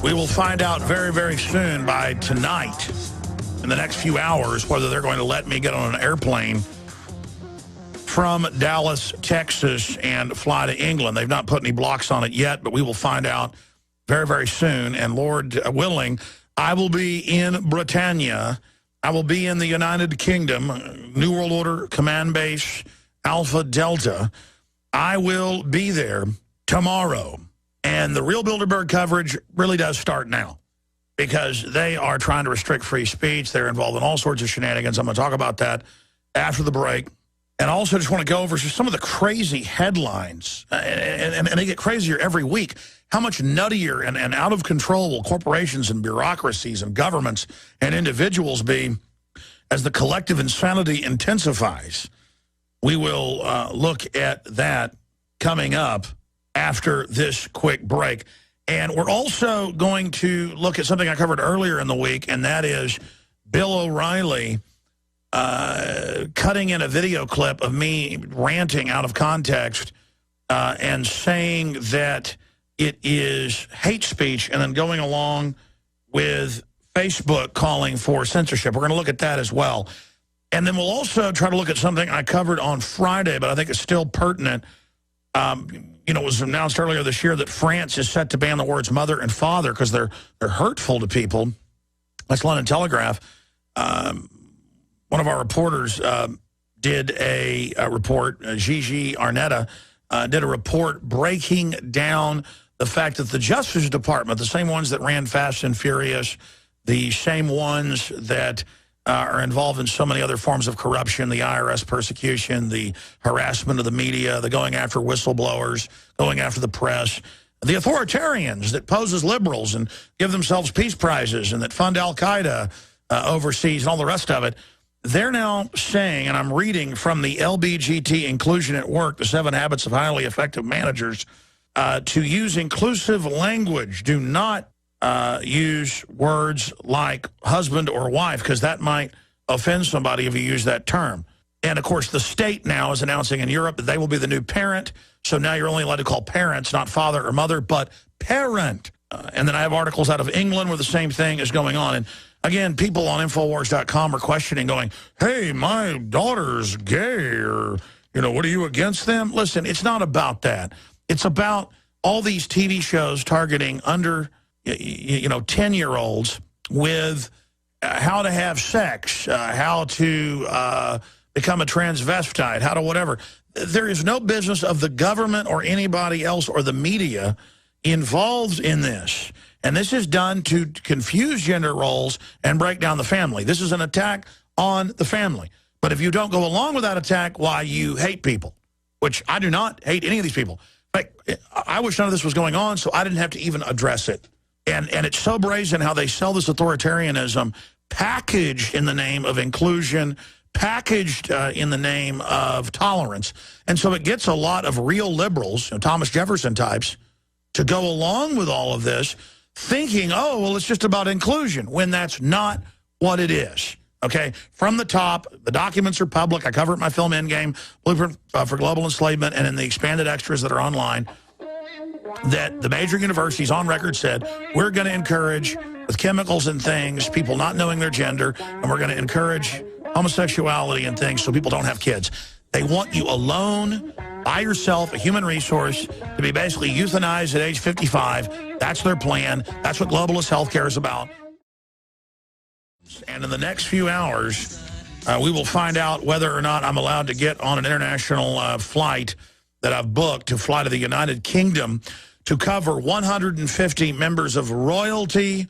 We will find out very, very soon by tonight, in the next few hours, whether they're going to let me get on an airplane from Dallas, Texas, and fly to England. They've not put any blocks on it yet, but we will find out very, very soon. And Lord willing, I will be in Britannia. I will be in the United Kingdom, New World Order Command Base Alpha Delta. I will be there tomorrow. And the real Bilderberg coverage really does start now because they are trying to restrict free speech. They're involved in all sorts of shenanigans. I'm going to talk about that after the break. And also just want to go over just some of the crazy headlines. And they get crazier every week. How much nuttier and out of control will corporations and bureaucracies and governments and individuals be as the collective insanity intensifies? We will look at that coming up after this quick break. And we're also going to look at something I covered earlier in the week, and that is Bill O'Reilly cutting in a video clip of me ranting out of context and saying that it is hate speech, and then going along with Facebook calling for censorship. We're going to look at that as well. And then we'll also try to look at something I covered on Friday, but I think it's still pertinent. You know, it was announced earlier this year that France is set to ban the words mother and father because they're hurtful to people. That's London Telegraph. One of our reporters did a report, Gigi Arnetta, did a report breaking down the fact that the Justice Department, the same ones that ran Fast and Furious, the same ones that are involved in so many other forms of corruption, the IRS persecution, the harassment of the media, the going after whistleblowers, going after the press, the authoritarians that pose as liberals and give themselves peace prizes and that fund Al-Qaeda overseas and all the rest of it. They're now saying, and I'm reading from the LBGT Inclusion at Work, the 7 Habits of Highly Effective Managers, to use inclusive language. Do not use words like husband or wife, because that might offend somebody if you use that term. And, of course, the state now is announcing in Europe that they will be the new parent. So now you're only allowed to call parents, not father or mother, but parent. And then I have articles out of England where the same thing is going on. And, again, people on Infowars.com are questioning, going, hey, my daughter's gay, or, you know, what are you against them? Listen, it's not about that. It's about all these TV shows targeting under 10-year-olds with how to have sex, how to become a transvestite, how to whatever. There is no business of the government or anybody else or the media involved in this. And this is done to confuse gender roles and break down the family. This is an attack on the family. But if you don't go along with that attack, why, you hate people, which I do not hate any of these people. Like, I wish none of this was going on, so I didn't have to even address it. And it's so brazen how they sell this authoritarianism packaged in the name of inclusion, packaged in the name of tolerance. And so it gets a lot of real liberals, Thomas Jefferson types, to go along with all of this, thinking, oh, well, it's just about inclusion, when that's not what it is. Okay, from the top, the documents are public. I cover it in my film Endgame, Blueprint for Global Enslavement, and in the expanded extras that are online, that the major universities on record said, we're going to encourage, with chemicals and things, people not knowing their gender, and we're going to encourage homosexuality and things so people don't have kids. They want you alone, by yourself, a human resource, to be basically euthanized at age 55. That's their plan. That's what globalist healthcare is about. And in the next few hours, we will find out whether or not I'm allowed to get on an international flight that I've booked to fly to the United Kingdom to cover 150 members of royalty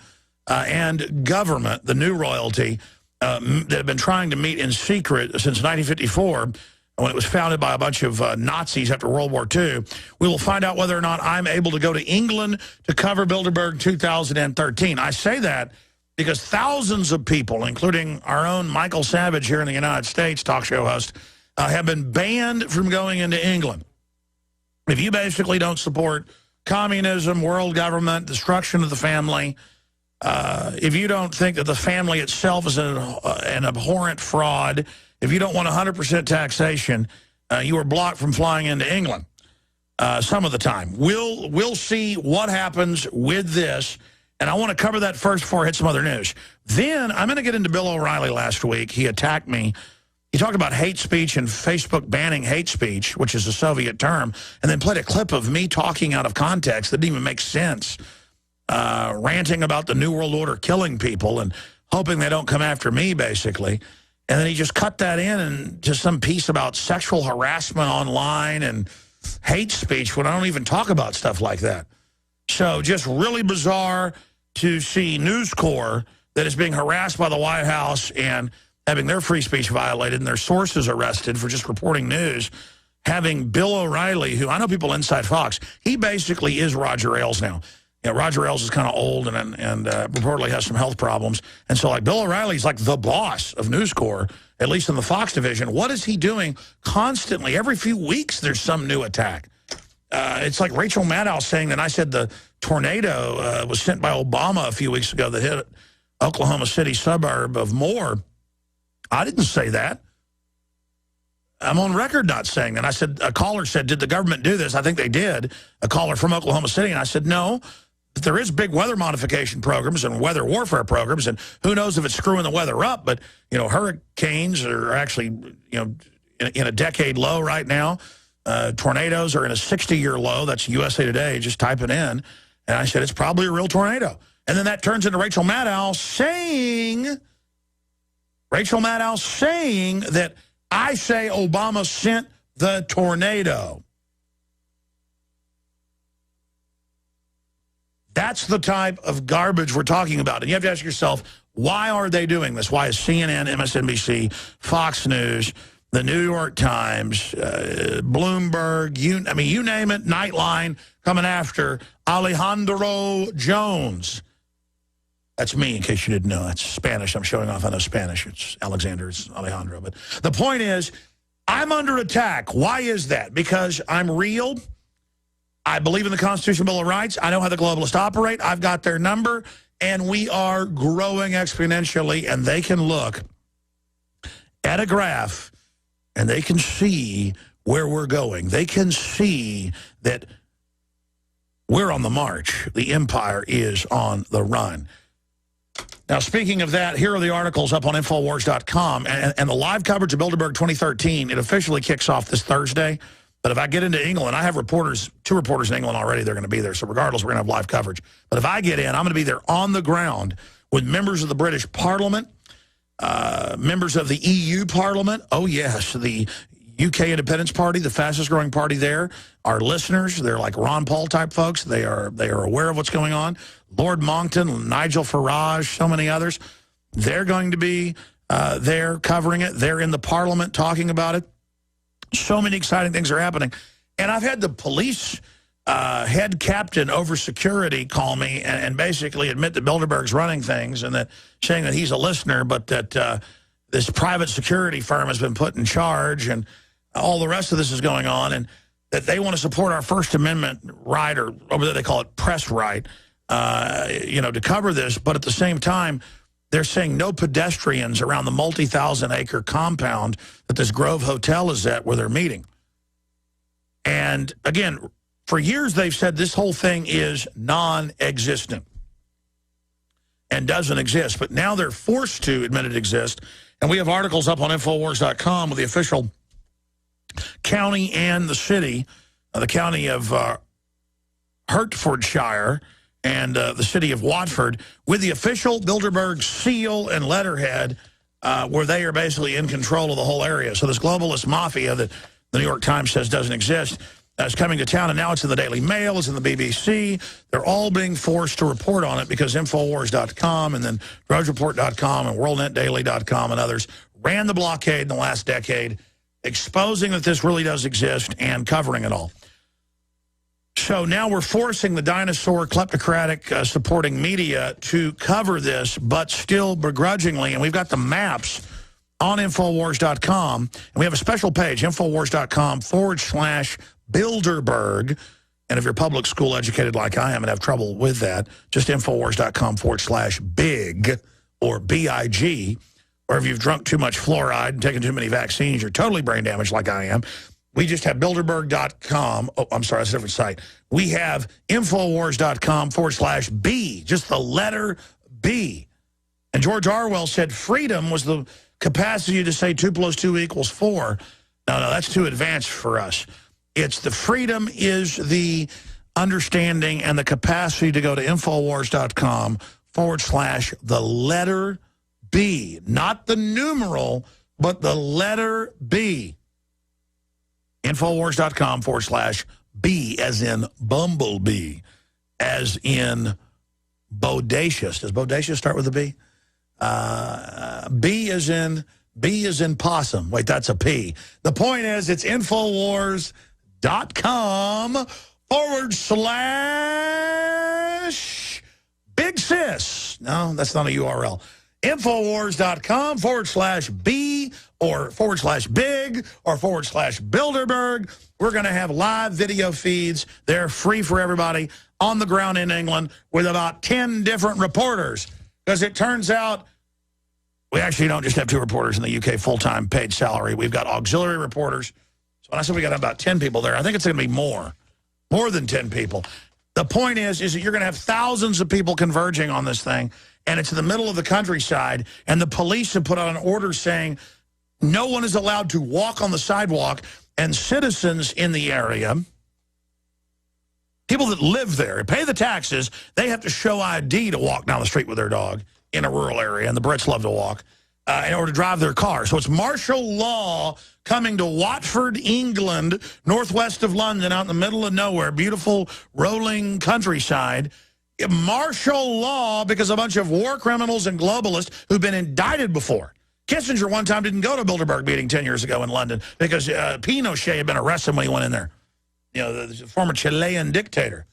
and government, the new royalty, that have been trying to meet in secret since 1954, when it was founded by a bunch of Nazis after World War II. We will find out whether or not I'm able to go to England to cover Bilderberg 2013. I say that because thousands of people, including our own Michael Savage here in the United States, talk show host, have been banned from going into England. If you basically don't support communism, world government, destruction of the family, if you don't think that the family itself is an abhorrent fraud, if you don't want 100% taxation, you are blocked from flying into England some of the time. We'll see what happens with this And I want to cover that first before I hit some other news. Then I'm going to get into Bill O'Reilly last week. He attacked me. He talked about hate speech and Facebook banning hate speech, which is a Soviet term, and then played a clip of me talking out of context that didn't even make sense, ranting about the New World Order killing people and hoping they don't come after me, basically. And then he just cut that in and just some piece about sexual harassment online and hate speech when I don't even talk about stuff like that. So just really bizarre to see News Corps that is being harassed by the White House and having their free speech violated and their sources arrested for just reporting news, having Bill O'Reilly, who I know people inside Fox, he basically is Roger Ailes now. You know, Roger Ailes is kind of old and reportedly has some health problems. And so, like, Bill O'Reilly's like the boss of News Corps, at least in the Fox division. What is he doing constantly? Every few weeks, there's some new attack. It's like Rachel Maddow saying that I said the tornado was sent by Obama a few weeks ago that hit Oklahoma City suburb of Moore. I didn't say that. I'm on record not saying that. I said, a caller said, did the government do this? I think they did. A caller from Oklahoma City. And I said, no. There is big weather modification programs and weather warfare programs, and who knows if it's screwing the weather up. But, you know, hurricanes are actually, you know, in a decade low right now. Tornadoes are in a 60-year low. That's USA Today. Just type it in. And I said, it's probably a real tornado. And then that turns into Rachel Maddow saying that I say Obama sent the tornado. That's the type of garbage we're talking about. And you have to ask yourself, why are they doing this? Why is CNN, MSNBC, Fox News, the New York Times, Bloomberg, you name it, Nightline, coming after Alejandro Jones? That's me, in case you didn't know. That's Spanish. I'm showing off. I know Spanish. It's Alexander. It's Alejandro. But the point is, I'm under attack. Why is that? Because I'm real. I believe in the Constitutional Bill of Rights. I know how the globalists operate. I've got their number. And we are growing exponentially. And they can look at a graph, and they can see where we're going. They can see that we're on the march. The empire is on the run. Now, speaking of that, here are the articles up on Infowars.com. And the live coverage of Bilderberg 2013, it officially kicks off this Thursday. But if I get into England, I have two reporters in England already. They're going to be there. So regardless, we're going to have live coverage. But if I get in, I'm going to be there on the ground with members of the British Parliament, members of the EU Parliament. Oh, yes, the UK Independence Party, the fastest growing party there. Our listeners, they're like Ron Paul type folks. They are aware of what's going on. Lord Monckton, Nigel Farage, so many others. They're going to be there covering it. They're in the Parliament talking about it. So many exciting things are happening. And I've had the police head captain over security call me and basically admit that Bilderberg's running things and that saying that he's a listener, but that this private security firm has been put in charge and all the rest of this is going on, and that they want to support our First Amendment right, or over there they call it press right, to cover this. But at the same time, they're saying no pedestrians around the multi-thousand-acre compound that this Grove Hotel is at where they're meeting. And, again, for years they've said this whole thing is non-existent and doesn't exist. But now they're forced to admit it exists. And we have articles up on Infowars.com with the official county and the city, the county of Hertfordshire and the city of Watford, with the official Bilderberg seal and letterhead where they are basically in control of the whole area. So this globalist mafia that the New York Times says doesn't exist is coming to town, and now it's in the Daily Mail, it's in the BBC. They're all being forced to report on it because Infowars.com and then DrudgeReport.com and WorldNetDaily.com and others ran the blockade in the last decade, exposing that this really does exist and covering it all. So now we're forcing the dinosaur kleptocratic supporting media to cover this, but still begrudgingly. And we've got the maps on Infowars.com. And we have a special page, Infowars.com/Bilderberg. And if you're public school educated like I am and have trouble with that, just Infowars.com/big or BIG. Or if you've drunk too much fluoride and taken too many vaccines, you're totally brain damaged like I am. We just have Bilderberg.com. Oh, I'm sorry, that's a different site. We have Infowars.com/B, just the letter B. And George Orwell said freedom was the capacity to say 2 + 2 = 4. No, that's too advanced for us. It's the freedom is the understanding and the capacity to go to Infowars.com/the letter B. Not the numeral, but the letter B. Infowars.com/B as in bumblebee, as in bodacious. Does bodacious start with a B? B as in possum. Wait, that's a P. The point is it's Infowars.com/Big Sis. No, that's not a URL. Infowars.com/B or /Big or /Bilderberg. We're going to have live video feeds. They're free for everybody on the ground in England with about 10 different reporters. Because it turns out we actually don't just have 2 reporters in the UK full-time paid salary. We've got auxiliary reporters. So when I said we got about 10 people there, I think it's going to be more than 10 people. The point is that you're going to have thousands of people converging on this thing, and it's in the middle of the countryside, and the police have put out an order saying no one is allowed to walk on the sidewalk, and citizens in the area, people that live there, pay the taxes, they have to show ID to walk down the street with their dog in a rural area, and the Brits love to walk, in order to drive their car. So it's martial law coming to Watford, England, northwest of London, out in the middle of nowhere, beautiful rolling countryside. Martial law because a bunch of war criminals and globalists who've been indicted before. Kissinger one time didn't go to a Bilderberg meeting 10 years ago in London because Pinochet had been arrested when he went in there. You know, the former Chilean dictator.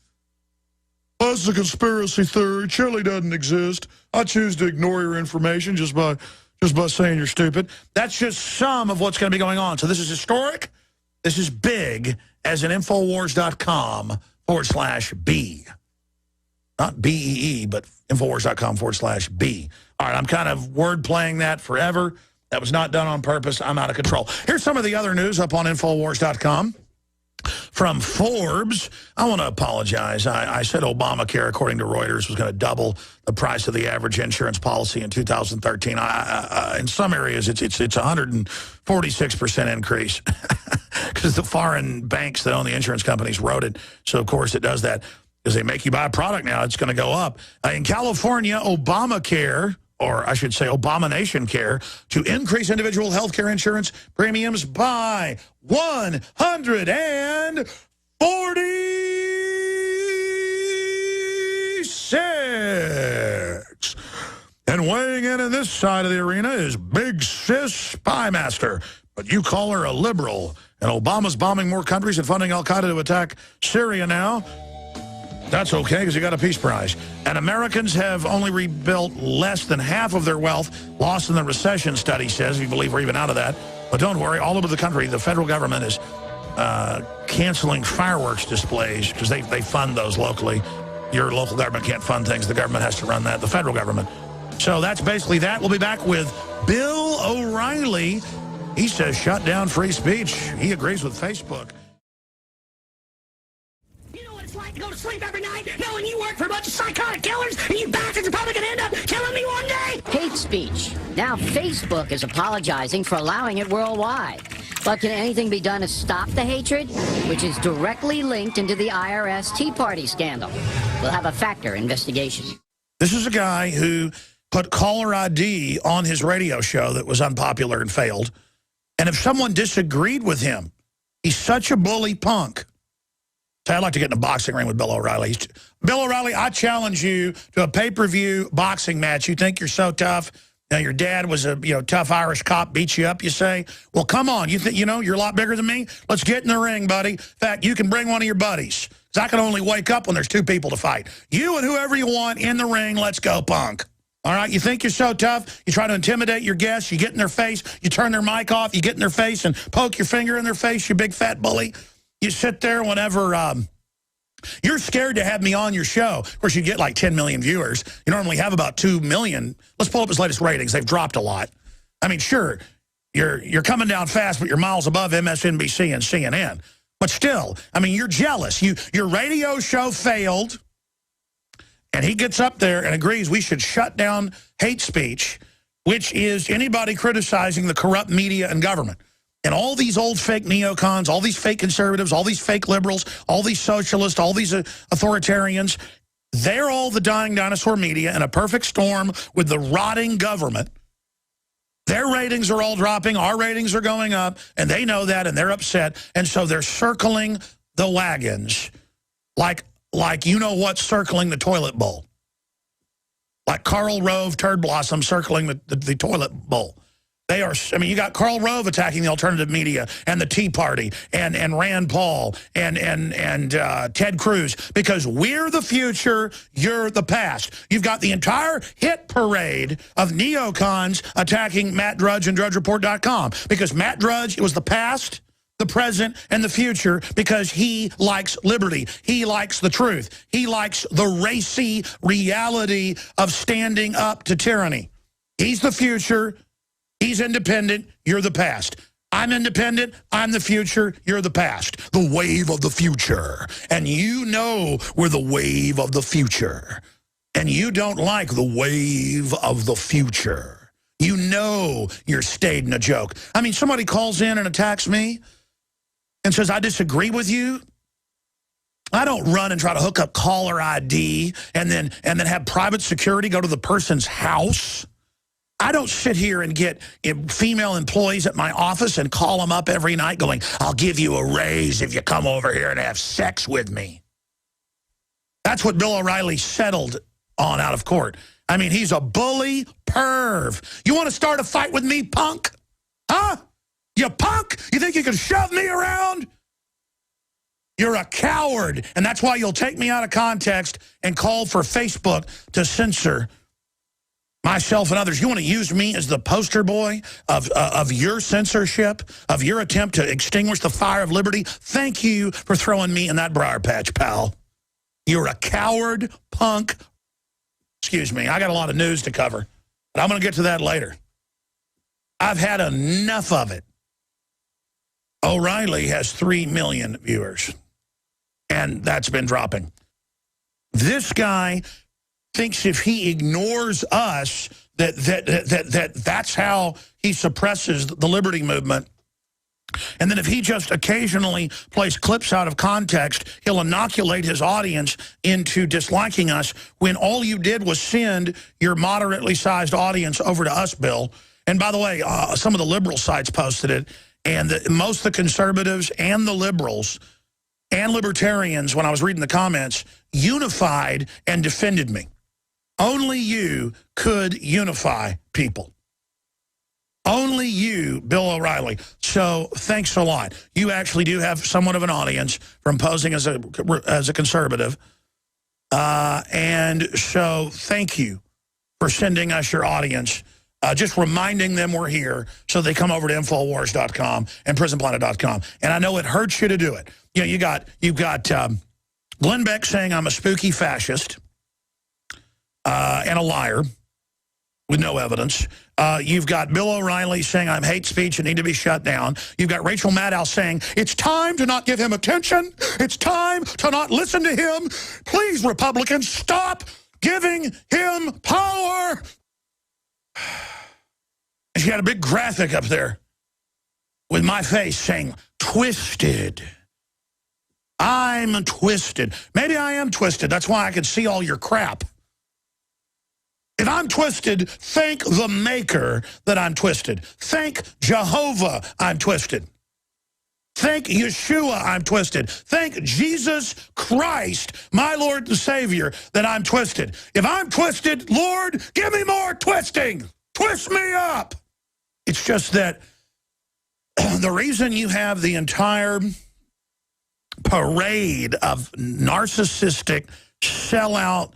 That's a conspiracy theory. Chile doesn't exist. I choose to ignore your information just by saying you're stupid. That's just some of what's going to be going on. So this is historic. This is big, as in Infowars.com/B. Not B-E-E, but Infowars.com/B. All right, I'm kind of word playing that forever. That was not done on purpose. I'm out of control. Here's some of the other news up on Infowars.com. From Forbes, I want to apologize. I said Obamacare, according to Reuters, was going to double the price of the average insurance policy in 2013. In some areas, it's 146% increase because the foreign banks that own the insurance companies wrote it. So, of course, it does that because they make you buy a product now. It's going to go up. In California, Obamacare, or I should say Abomination Care, to increase individual health care insurance premiums by 146. And weighing in on this side of the arena is Big Sis Spymaster. But you call her a liberal. And Obama's bombing more countries and funding al-Qaeda to attack Syria now. That's okay, because you got a peace prize. And Americans have only rebuilt less than half of their wealth lost in the recession, study says, if you believe we're even out of that. But don't worry, all over the country, the federal government is canceling fireworks displays because they fund those locally. Your local government can't fund things. The government has to run that, the federal government. So that's basically that. We'll be back with Bill O'Reilly. He says shut down free speech. He agrees with Facebook. To go to sleep every night knowing you work for a bunch of psychotic killers and you bastards are probably going to end up killing me one day? Hate speech. Now Facebook is apologizing for allowing it worldwide. But can anything be done to stop the hatred, which is directly linked into the IRS Tea Party scandal? We'll have a factor investigation. This is a guy who put caller ID on his radio show that was unpopular and failed. And if someone disagreed with him, he's such a bully punk. I'd like to get in a boxing ring with Bill O'Reilly. Bill O'Reilly, I challenge you to a pay-per-view boxing match. You think you're so tough. Now, your dad was a tough Irish cop, beat you up, you say. Well, come on. You think you're a lot bigger than me? Let's get in the ring, buddy. In fact, you can bring one of your buddies. Because I can only wake up when there's 2 people to fight. You and whoever you want in the ring. Let's go, punk. All right, you think you're so tough, you try to intimidate your guests, you get in their face, you turn their mic off, you get in their face and poke your finger in their face, you big fat bully. You sit there whenever you're scared to have me on your show. Of course, you get like 10 million viewers. You normally have about 2 million. Let's pull up his latest ratings. They've dropped a lot. I mean, sure, You're coming down fast, but you're miles above MSNBC and CNN. But still, I mean, you're jealous. Your radio show failed, and he gets up there and agrees we should shut down hate speech, which is anybody criticizing the corrupt media and government. And all these old fake neocons, all these fake conservatives, all these fake liberals, all these socialists, all these authoritarians, they're all the dying dinosaur media in a perfect storm with the rotting government. Their ratings are all dropping, our ratings are going up, and they know that, and they're upset. And so they're circling the wagons like you know what, circling the toilet bowl. Like Karl Rove Turd Blossom circling the toilet bowl. They are, I mean, you got Karl Rove attacking the alternative media and the Tea Party and Rand Paul and Ted Cruz, because we're the future, you're the past. You've got the entire hit parade of neocons attacking Matt Drudge and DrudgeReport.com, because Matt Drudge was the past, the present, and the future, because he likes liberty. He likes the truth. He likes the racy reality of standing up to tyranny. He's the future. He's independent, you're the past. I'm independent, I'm the future, you're the past. The wave of the future. And you know we're the wave of the future. And you don't like the wave of the future. You know you're staging a joke. I mean, somebody calls in and attacks me and says, I disagree with you. I don't run and try to hook up caller ID and then have private security go to the person's house. I don't sit here and get female employees at my office and call them up every night going, I'll give you a raise if you come over here and have sex with me. That's what Bill O'Reilly settled on out of court. I mean, he's a bully perv. You want to start a fight with me, punk? Huh? You punk? You think you can shove me around? You're a coward. And that's why you'll take me out of context and call for Facebook to censor myself and others. You want to use me as the poster boy of your censorship, of your attempt to extinguish the fire of liberty? Thank you for throwing me in that briar patch, pal. You're a coward, punk. Excuse me, I got a lot of news to cover, but I'm going to get to that later. I've had enough of it. O'Reilly has 3 million viewers, and that's been dropping. This guy thinks if he ignores us, that's how he suppresses the liberty movement. And then if he just occasionally plays clips out of context, he'll inoculate his audience into disliking us when all you did was send your moderately sized audience over to us, Bill. And by the way, some of the liberal sites posted it, and most of the conservatives and the liberals and libertarians, when I was reading the comments, unified and defended me. Only you could unify people. Only you, Bill O'Reilly. So thanks a lot. You actually do have somewhat of an audience from posing as a conservative. And so thank you for sending us your audience. Just reminding them we're here so they come over to Infowars.com and PrisonPlanet.com. And I know it hurts you to do it. You know, you've got Glenn Beck saying I'm a spooky fascist. And a liar with no evidence. You've got Bill O'Reilly saying I'm hate speech and need to be shut down. You've got Rachel Maddow saying it's time to not give him attention. It's time to not listen to him. Please, Republicans, stop giving him power. And she had a big graphic up there with my face saying, twisted. I'm twisted. Maybe I am twisted. That's why I can see all your crap. If I'm twisted, thank the maker that I'm twisted. Thank Jehovah I'm twisted. Thank Yeshua I'm twisted. Thank Jesus Christ, my Lord and Savior, that I'm twisted. If I'm twisted, Lord, give me more twisting. Twist me up. It's just that the reason you have the entire parade of narcissistic, sellout,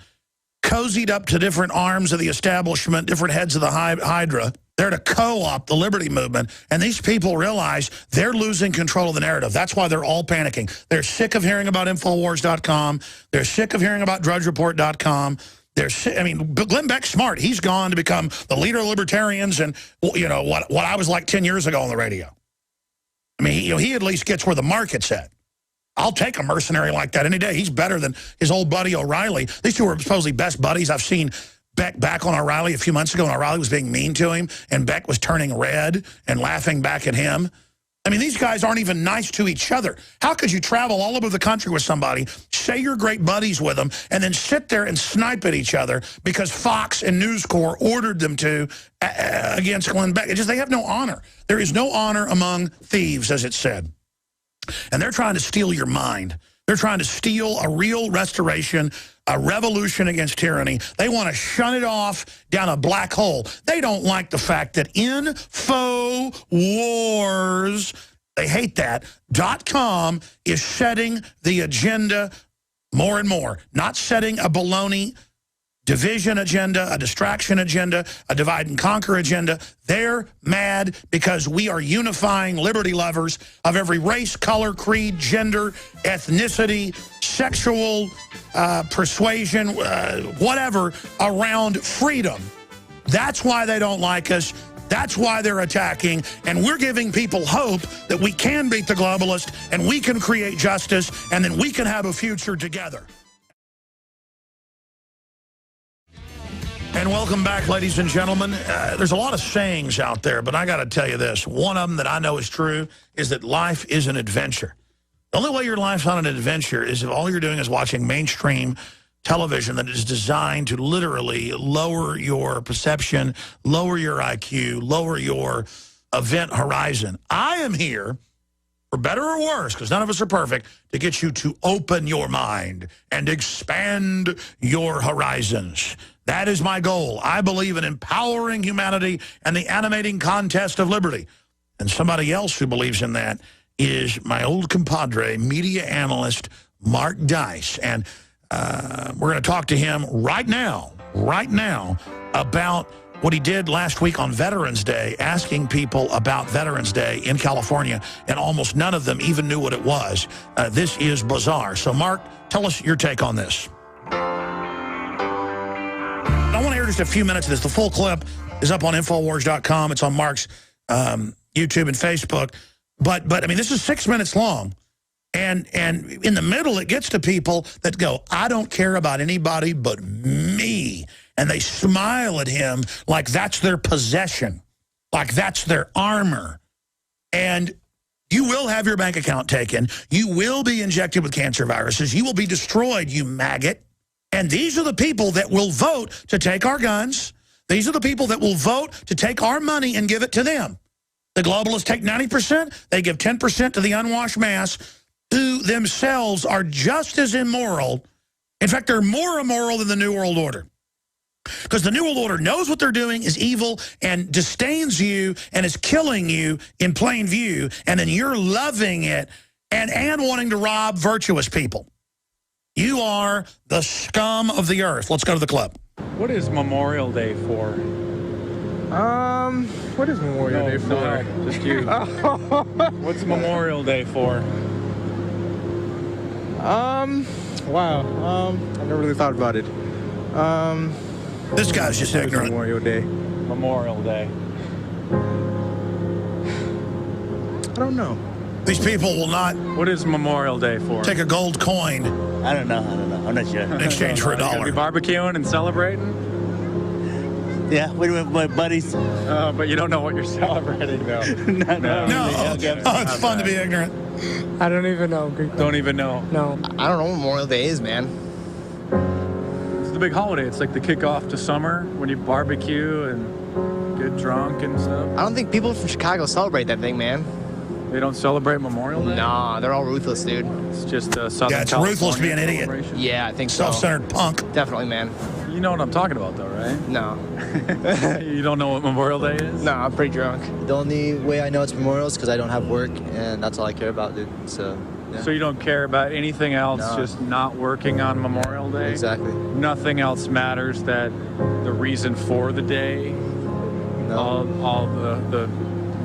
cozied up to different arms of the establishment, different heads of the Hydra. They're to co-opt the liberty movement. And these people realize they're losing control of the narrative. That's why they're all panicking. They're sick of hearing about Infowars.com. They're sick of hearing about DrudgeReport.com. I mean, Glenn Beck's smart. He's gone to become the leader of libertarians and, you know, what I was like 10 years ago on the radio. I mean, you know, he at least gets where the market's at. I'll take a mercenary like that any day. He's better than his old buddy O'Reilly. These two are supposedly best buddies. I've seen Beck back on O'Reilly a few months ago, and O'Reilly was being mean to him, and Beck was turning red and laughing back at him. I mean, these guys aren't even nice to each other. How could you travel all over the country with somebody, say you're great buddies with them, and then sit there and snipe at each other because Fox and News Corps ordered them to against Glenn Beck? They have no honor. There is no honor among thieves, as it said. And they're trying to steal your mind. They're trying to steal a real restoration, a revolution against tyranny. They want to shun it off down a black hole. They don't like the fact that InfoWars, they hate that, .com is setting the agenda more and more. Not setting a baloney division agenda, a distraction agenda, a divide and conquer agenda. They're mad because we are unifying liberty lovers of every race, color, creed, gender, ethnicity, sexual persuasion, whatever, around freedom. That's why they don't like us. That's why they're attacking. And we're giving people hope that we can beat the globalists and we can create justice and then we can have a future together. And welcome back, ladies and gentlemen. There's a lot of sayings out there, but I got to tell you this. One of them that I know is true is that life is an adventure. The only way your life's not an adventure is if all you're doing is watching mainstream television that is designed to literally lower your perception, lower your IQ, lower your event horizon. I am here, for better or worse, because none of us are perfect, to get you to open your mind and expand your horizons. That is my goal. I believe in empowering humanity and the animating contest of liberty. And somebody else who believes in that is my old compadre, media analyst, Mark Dice. And we're going to talk to him right now, about what he did last week on Veterans Day, asking people about Veterans Day in California, and almost none of them even knew what it was. This is bizarre. So, Mark, tell us your take on this. I want to hear just a few minutes of this. The full clip is up on Infowars.com. It's on Mark's YouTube and Facebook. But I mean, this is 6 minutes long. And in the middle, it gets to people that go, I don't care about anybody but me. And they smile at him like that's their possession, like that's their armor. And you will have your bank account taken. You will be injected with cancer viruses. You will be destroyed, you maggot. And these are the people that will vote to take our guns. These are the people that will vote to take our money and give it to them. The globalists take 90%. They give 10% to the unwashed mass, who themselves are just as immoral. In fact, they're more immoral than the New World Order. Because the New World Order knows what they're doing is evil and disdains you and is killing you in plain view. And then you're loving it and wanting to rob virtuous people. You are the scum of the earth. Let's go to the club. What is Memorial Day for? What is Memorial Day for? No, just you. What's Memorial Day for? Wow. I never really thought about it. This guy's just ignorant. Memorial Day. Memorial Day. I don't know. These people will not What is Memorial Day for? take a gold coin I don't know. I'm not sure. in exchange for a Gonna dollar. be barbecuing and celebrating? Yeah, with my buddies. But you don't know what you're celebrating, though. No. No, it's fun to be ignorant. I don't even know. Don't even know. No. I don't know what Memorial Day is, man. It's the big holiday. It's like the kickoff to summer when you barbecue and get drunk and stuff. I don't think people from Chicago celebrate that thing, man. They don't celebrate Memorial Day? Nah, they're all ruthless, dude. It's just a Southern Yeah, it's ruthless to be an California idiot. celebration. Yeah, I think so. Self-centered punk. Definitely, man. You know what I'm talking about, though, right? No. You don't know what Memorial Day is? No, I'm pretty drunk. The only way I know it's Memorial is because I don't have work, and that's all I care about, dude. So, yeah. So you don't care about anything else, No. just not working on Memorial Day? Exactly. Nothing else matters, that the reason for the day? No. All the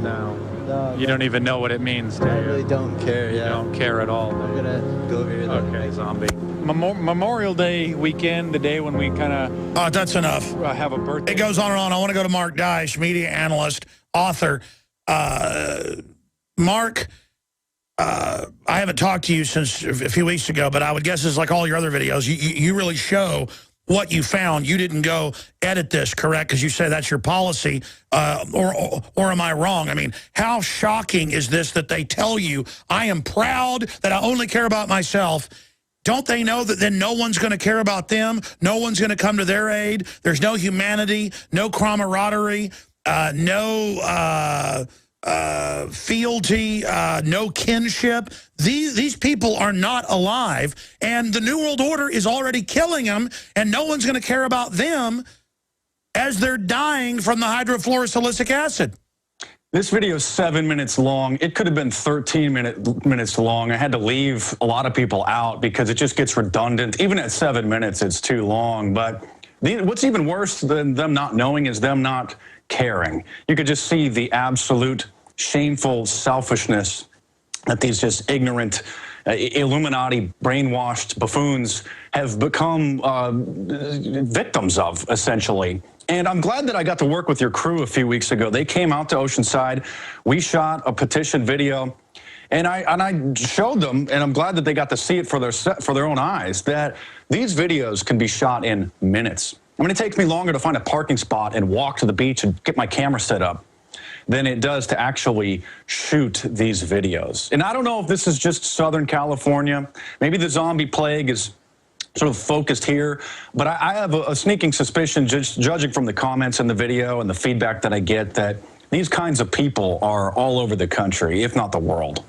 no. No, You don't even know what it means, do I you? really don't care. You Yeah. don't care at all. I'm gonna go over here. Though. Okay, zombie. Memorial Day weekend, the day when we kind of Oh, that's enough. have a birthday. It goes on and on. I want to go to Mark Dice, media analyst, author. Mark, I haven't talked to you since a few weeks ago, but I would guess it's like all your other videos. You really show what you found. You didn't go edit this, correct? Because you say that's your policy, or am I wrong? I mean, how shocking is this that they tell you, I am proud that I only care about myself. Don't they know that then no one's going to care about them? No one's going to come to their aid? There's no humanity, no camaraderie, no fealty, no kinship. These people are not alive, and the New World Order is already killing them, and no one's going to care about them as they're dying from the hydrofluorosilicic acid. This video is 7 minutes long. It could have been 13 minutes long. I had to leave a lot of people out because it just gets redundant. Even at 7 minutes, it's too long. But what's even worse than them not knowing is them not caring. You could just see the absolute shameful selfishness that these just ignorant Illuminati brainwashed buffoons have become victims of, essentially. And I'm glad that I got to work with your crew a few weeks ago. They came out to Oceanside. We shot a petition video, and I showed them, and I'm glad that they got to see it for their own eyes, that these videos can be shot in minutes. I mean, it takes me longer to find a parking spot and walk to the beach and get my camera set up than it does to actually shoot these videos. And I don't know if this is just Southern California. Maybe the zombie plague is sort of focused here, but I have a sneaking suspicion, just judging from the comments in the video and the feedback that I get, that these kinds of people are all over the country, if not the world.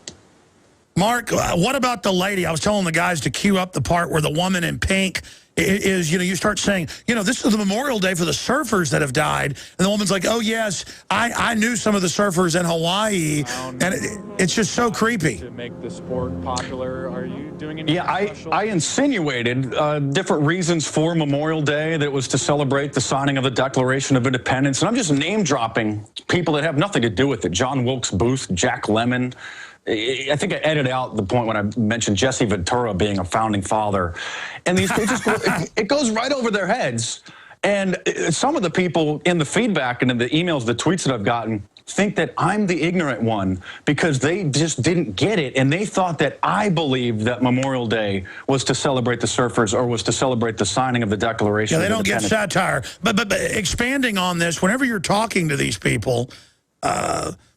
Mark, what about the lady? I was telling the guys to cue up the part where the woman in pink is, you know, you start saying, you know, this is the Memorial Day for the surfers that have died. And the woman's like, oh, yes, I knew some of the surfers in Hawaii. And it's just so creepy. To make the sport popular, are you doing anything special? I insinuated different reasons for Memorial Day, that it was to celebrate the signing of the Declaration of Independence. And I'm just name dropping people that have nothing to do with it. John Wilkes Booth, Jack Lemmon. I think I edited out the point when I mentioned Jesse Ventura being a founding father. And these it goes right over their heads. And some of the people in the feedback and in the emails, the tweets that I've gotten, think that I'm the ignorant one because they just didn't get it. And they thought that I believed that Memorial Day was to celebrate the surfers or was to celebrate the signing of the Declaration of Independence. Yeah, they don't get satire. But expanding on this, whenever you're talking to these people,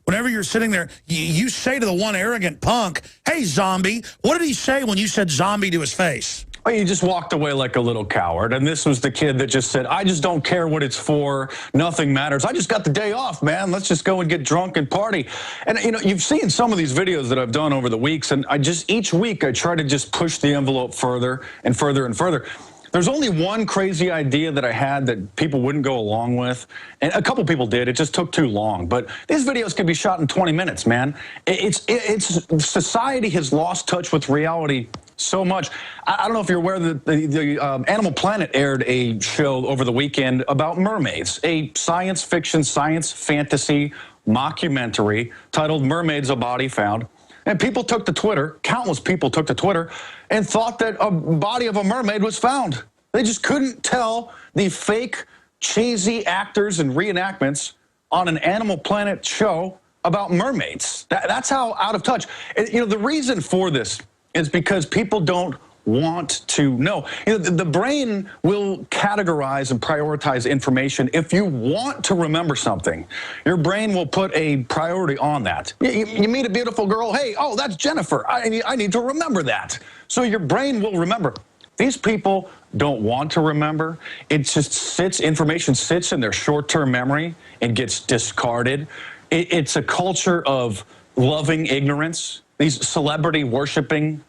whenever you're sitting there, you say to the one arrogant punk, hey, zombie, what did he say when you said zombie to his face? Well, he just walked away like a little coward. And this was the kid that just said, I just don't care what it's for. Nothing matters. I just got the day off, man. Let's just go and get drunk and party. And, you know, you've seen some of these videos that I've done over the weeks. And each week I try to just push the envelope further and further and further. There's only one crazy idea that I had that people wouldn't go along with, and a couple people did. It just took too long. But these videos can be shot in 20 minutes, man. Society has lost touch with reality so much. I don't know if you're aware that the Animal Planet aired a show over the weekend about mermaids, a science fiction, science fantasy mockumentary titled Mermaids, a Body Found. And people took to Twitter, countless people took to Twitter, and thought that a body of a mermaid was found. They just couldn't tell the fake, cheesy actors and reenactments on an Animal Planet show about mermaids. That's how out of touch. And, you know, the reason for this is because people don't want to know. You know, the brain will categorize and prioritize information. If you want to remember something, your brain will put a priority on that. You meet a beautiful girl, hey, oh, that's Jennifer. I need to remember that. So your brain will remember. These people don't want to remember. It just information sits in their short-term memory and gets discarded. It's a culture of loving ignorance. These celebrity worshiping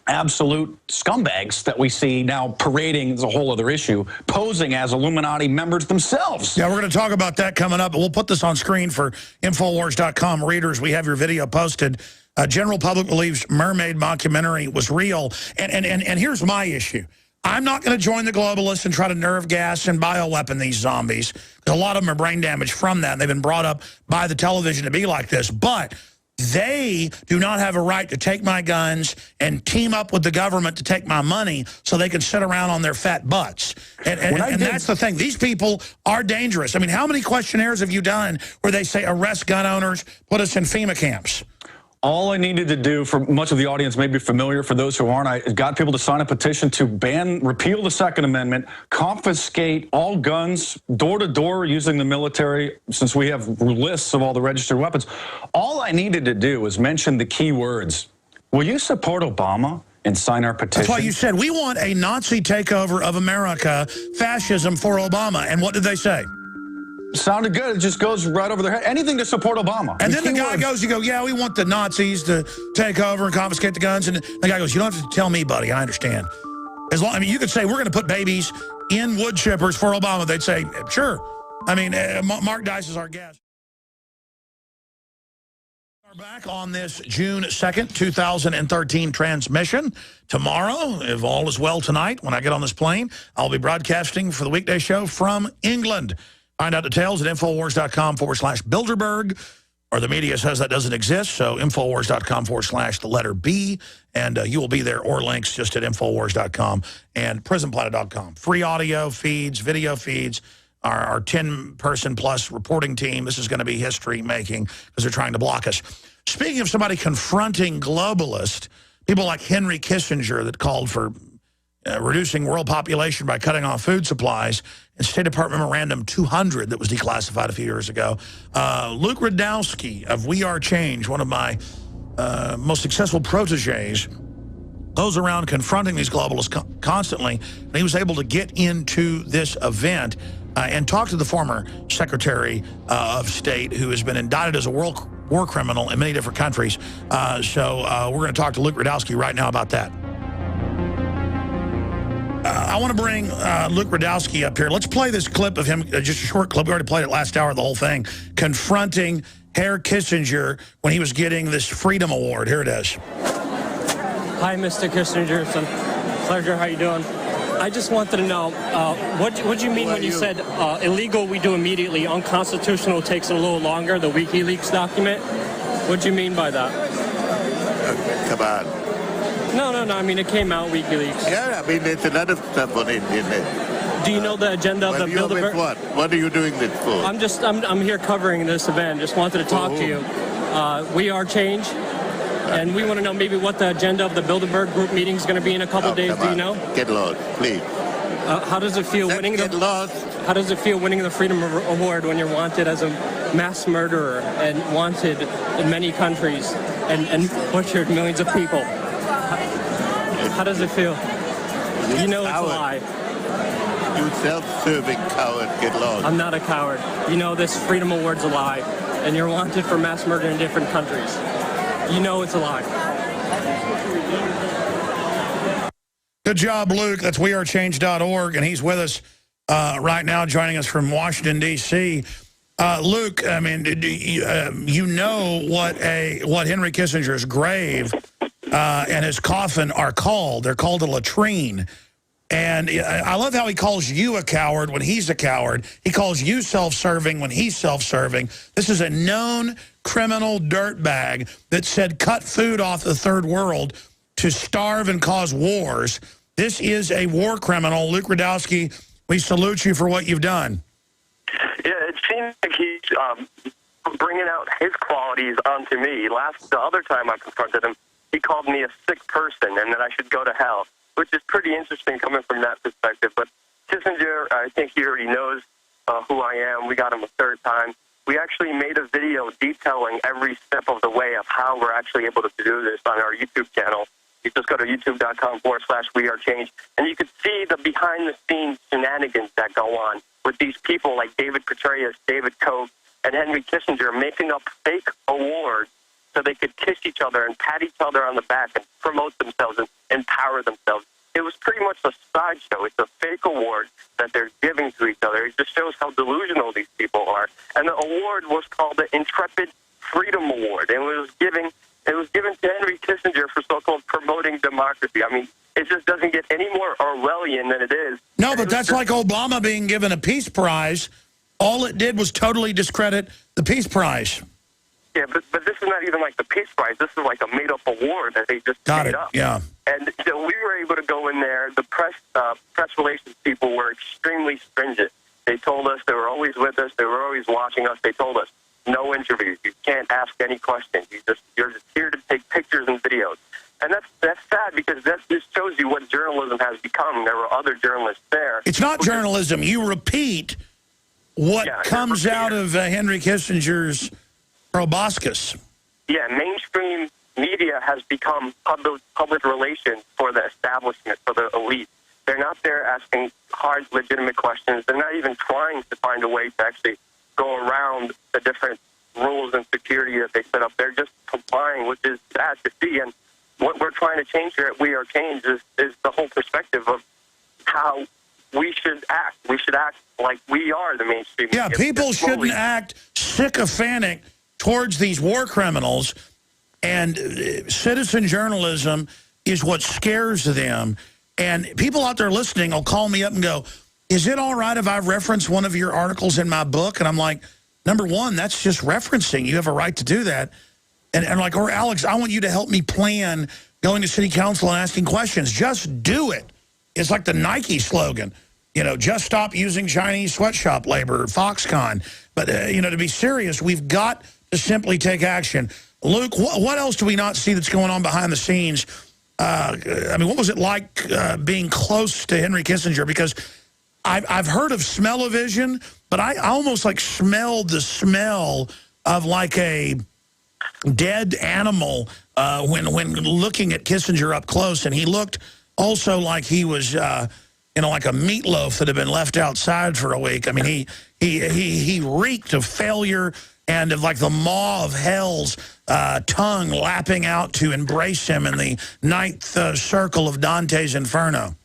absolute scumbags that we see now parading, is a whole other issue, posing as Illuminati members themselves. Yeah, we're going to talk about that coming up. We'll put this on screen for Infowars.com readers. We have your video posted. General public believes mermaid mockumentary was real. And here's my issue. I'm not going to join the globalists and try to nerve gas and bioweapon these zombies, because a lot of them are brain damaged from that, and they've been brought up by the television to be like this. But they do not have a right to take my guns and team up with the government to take my money so they can sit around on their fat butts. And that's the thing. These people are dangerous. I mean, how many questionnaires have you done where they say arrest gun owners, put us in FEMA camps? All I needed to do, for much of the audience may be familiar, for those who aren't, I got people to sign a petition to repeal the Second Amendment, confiscate all guns, door to door, using the military, since we have lists of all the registered weapons. All I needed to do was mention the key words. Will you support Obama and sign our petition? That's why you said, we want a Nazi takeover of America, fascism for Obama. And what did they say? Sounded good. It just goes right over their head. Anything to support Obama. And then the guy goes, you go, yeah, we want the Nazis to take over and confiscate the guns. And the guy goes, you don't have to tell me, buddy. I understand. I mean, you could say, we're going to put babies in wood chippers for Obama. They'd say, sure. I mean, Mark Dice is our guest. We're back on this June 2nd, 2013 transmission. Tomorrow, if all is well tonight, when I get on this plane, I'll be broadcasting for the weekday show from England. Find out details at Infowars.com/Bilderberg, or the media says that doesn't exist, so Infowars.com/the letter B, and you will be there, or links just at Infowars.com and PrisonPlanet.com. Free audio feeds, video feeds, our 10-person plus reporting team. This is going to be history-making because they're trying to block us. Speaking of somebody confronting globalists, people like Henry Kissinger that called for reducing world population by cutting off food supplies, and State Department Memorandum 200 that was declassified a few years ago. Luke Rudkowski of We Are Change, one of my most successful proteges, goes around confronting these globalists constantly, and he was able to get into this event and talk to the former Secretary of State, who has been indicted as a war criminal in many different countries. So we're going to talk to Luke Rudkowski right now about that. I want to bring Luke Rudkowski up here. Let's play this clip of him, just a short clip. We already played it last hour, the whole thing, confronting Herr Kissinger when he was getting this Freedom Award. Here it is. Hi, Mr. Kissinger. It's a pleasure. How you doing? I just wanted to know, what do you mean when you said illegal we do immediately, unconstitutional takes a little longer, the WikiLeaks document? What do you mean by that? Come on. No. I mean, it came out, WikiLeaks. Yeah, I mean, there's a lot of stuff on it, isn't it? Do you know the agenda of the Bilderberg? What? What are you doing this for? I'm here covering this event. Just wanted to talk to you. We Are Change, and we want to know maybe what the agenda of the Bilderberg group meeting is going to be in a couple days. Do you know? Get lost, please. How does it feel winning Get lost. How does it feel winning the Freedom Award when you're wanted as a mass murderer and wanted in many countries and butchered millions of people? How does it feel? You know it's a lie. You self-serving coward, get lost. I'm not a coward. You know this Freedom Award's a lie, and you're wanted for mass murder in different countries. You know it's a lie. Good job, Luke. That's wearechange.org, and he's with us right now, joining us from Washington, D.C. Luke, I mean, you know what Henry Kissinger's grave and his coffin are called. They're called a latrine. And I love how he calls you a coward when he's a coward. He calls you self-serving when he's self-serving. This is a known criminal dirtbag that said cut food off the third world to starve and cause wars. This is a war criminal. Luke Rudkowski, we salute you for what you've done. Yeah, it seems like he's bringing out his qualities onto me. The other time I confronted him, he called me a sick person and that I should go to hell, which is pretty interesting coming from that perspective. But Kissinger, I think he already knows who I am. We got him a third time. We actually made a video detailing every step of the way of how we're actually able to do this on our YouTube channel. You just go to youtube.com/wearechange, and you can see the behind-the-scenes shenanigans that go on with these people like David Petraeus, David Koch, and Henry Kissinger making up fake awards so they could kiss each other and pat each other on the back and promote themselves and empower themselves. It was pretty much a sideshow. It's a fake award that they're giving to each other. It just shows how delusional these people are. And the award was called the Intrepid Freedom Award. And it was given to Henry Kissinger for so-called promoting democracy. I mean, It just doesn't get any more Orwellian than it is. No, but that's like Obama being given a peace prize. All it did was totally discredit the peace prize. Yeah, but this is not even like the peace prize. This is like a made-up award that they just made up. Yeah. And so we were able to go in there. The press relations people were extremely stringent. They told us they were always with us. They were always watching us. They told us no interviews. You can't ask any questions. You're just here to take pictures and videos. And that's sad because that just shows you what journalism has become. There were other journalists there. It's not journalism. You repeat what comes out of Henry Kissinger's proboscis. Yeah, mainstream media has become public relations for the establishment, for the elite. They're not there asking hard, legitimate questions. They're not even trying to find a way to actually go around the different rules and security that they set up. They're just complying, which is sad to see. And what we're trying to change here at We Are Change is the whole perspective of how we should act. We should act like we are the mainstream media. Yeah, people shouldn't act sycophantic towards these war criminals, and citizen journalism is what scares them. And people out there listening will call me up and go, is it all right if I reference one of your articles in my book? And I'm like, number one, that's just referencing. You have a right to do that. And like, or Alex, I want you to help me plan going to city council and asking questions. Just do it. It's like the Nike slogan, you know, just stop using Chinese sweatshop labor, Foxconn. But, you know, to be serious, we've got to simply take action. Luke, what else do we not see that's going on behind the scenes? I mean, what was it like being close to Henry Kissinger? Because I've heard of smell-o-vision, but I almost like smelled the smell of like a dead animal when looking at Kissinger up close. And he looked also like he was, you know, like a meatloaf that had been left outside for a week. I mean, he reeked of failure and of like the maw of hell's tongue lapping out to embrace him in the ninth circle of Dante's Inferno.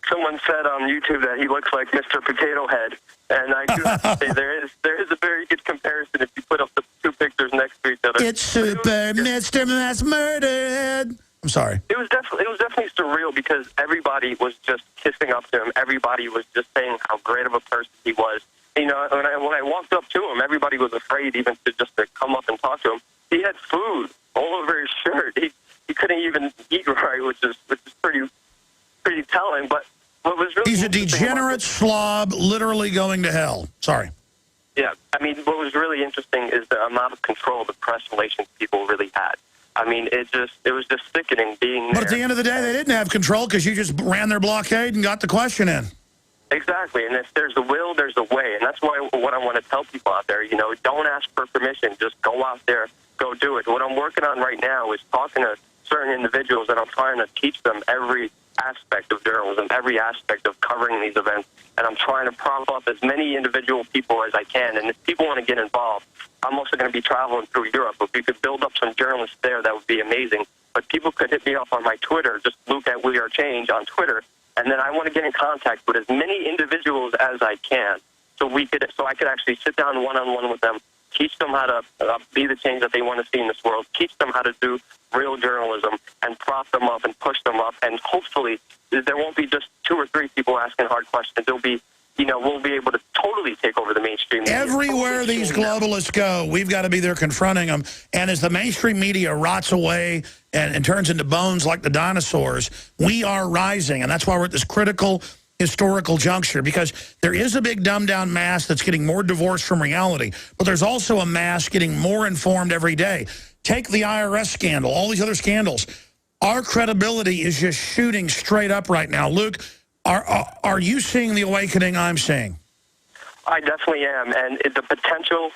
Someone said on YouTube that he looks like Mr. Potato Head, and I do have to say there is a very good comparison if you put up the two pictures next to each other. It's super Mr. Mass Murdered. I'm sorry. It was definitely surreal because everybody was just kissing up to him. Everybody was just saying how great of a person he was. You know, when I walked up to him, everybody was afraid even to come up and talk to him. He had food all over his shirt. He couldn't even eat right, which is pretty telling. But what was really he's a degenerate slob, literally going to hell. Sorry. Yeah, I mean, what was really interesting is the amount of control the press relations people really had. I mean, it was just sickening being there. But at the end of the day, they didn't have control because you just ran their blockade and got the question in. Exactly, and if there's a will, there's a way, and that's why what I want to tell people out there, you know, don't ask for permission, just go out there, go do it. What I'm working on right now is talking to certain individuals, and I'm trying to teach them every aspect of journalism, every aspect of covering these events, and I'm trying to prop up as many individual people as I can, and if people want to get involved, I'm also going to be traveling through Europe. If we could build up some journalists there, that would be amazing, but people could hit me up on my Twitter, just Luke at We Are Change on Twitter, and then I want to get in contact with as many individuals as I can, so I could actually sit down one-on-one with them, teach them how to be the change that they want to see in this world, teach them how to do real journalism, and prop them up and push them up, and hopefully there won't be just 2 or 3 people asking hard questions. There'll be, you know, we'll be able to totally take over the mainstream media. Everywhere these globalists go, we've got to be there confronting them. And as the mainstream media rots away and turns into bones like the dinosaurs, we are rising. And that's why we're at this critical historical juncture, because there is a big dumbed-down mass that's getting more divorced from reality, but there's also a mass getting more informed every day. Take the IRS scandal, all these other scandals. Our credibility is just shooting straight up right now. Luke, are you seeing the awakening I'm seeing? I definitely am, and the potential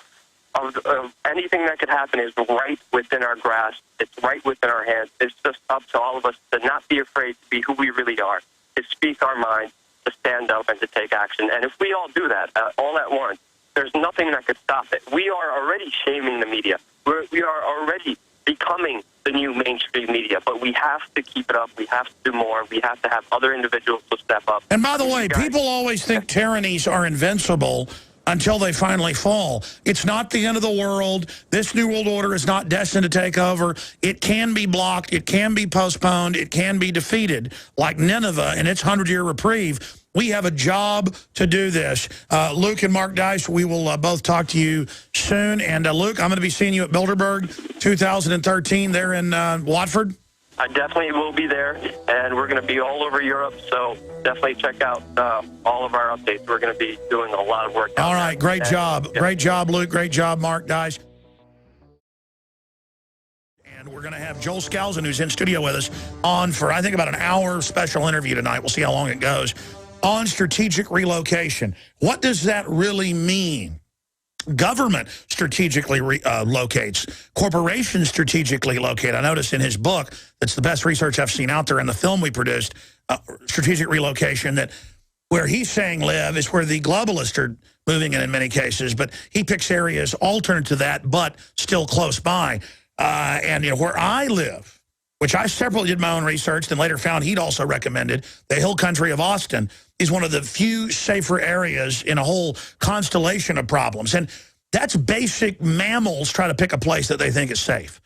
of anything that could happen is right within our grasp. It's right within our hands. It's just up to all of us to not be afraid to be who we really are, to speak our mind, to stand up and to take action. And if we all do that all at once, there's nothing that could stop it. We are already shaming the media. We are already becoming the new mainstream media, but we have to keep it up. We have to do more. We have to have other individuals to step up. And by the way, people always think tyrannies are invincible. until they finally fall. It's not the end of the world. This New World Order is not destined to take over. It can be blocked. It can be postponed. It can be defeated, like Nineveh in its 100-year reprieve. We have a job to do this. Luke and Mark Dice, we will both talk to you soon. And Luke, I'm going to be seeing you at Bilderberg 2013 there in Watford. I definitely will be there, and we're going to be all over Europe, so definitely check out all of our updates. We're going to be doing a lot of work. All right, great job. Yeah. Great job, Luke. Great job, Mark Dice. And we're going to have Joel Skousen, who's in studio with us, on for, I think, about an hour special interview tonight. We'll see how long it goes. On strategic relocation. What does that really mean? Government strategically locates. Corporations strategically locate. I noticed in his book, that's the best research I've seen out there, in the film we produced, Strategic Relocation, that where he's saying live is where the globalists are moving in many cases, but he picks areas alternate to that, but still close by. And you know, where I live, which I separately did my own research, then later found he'd also recommended, the hill country of Austin, is one of the few safer areas in a whole constellation of problems. And that's basic. Mammals try to pick a place that they think is safe.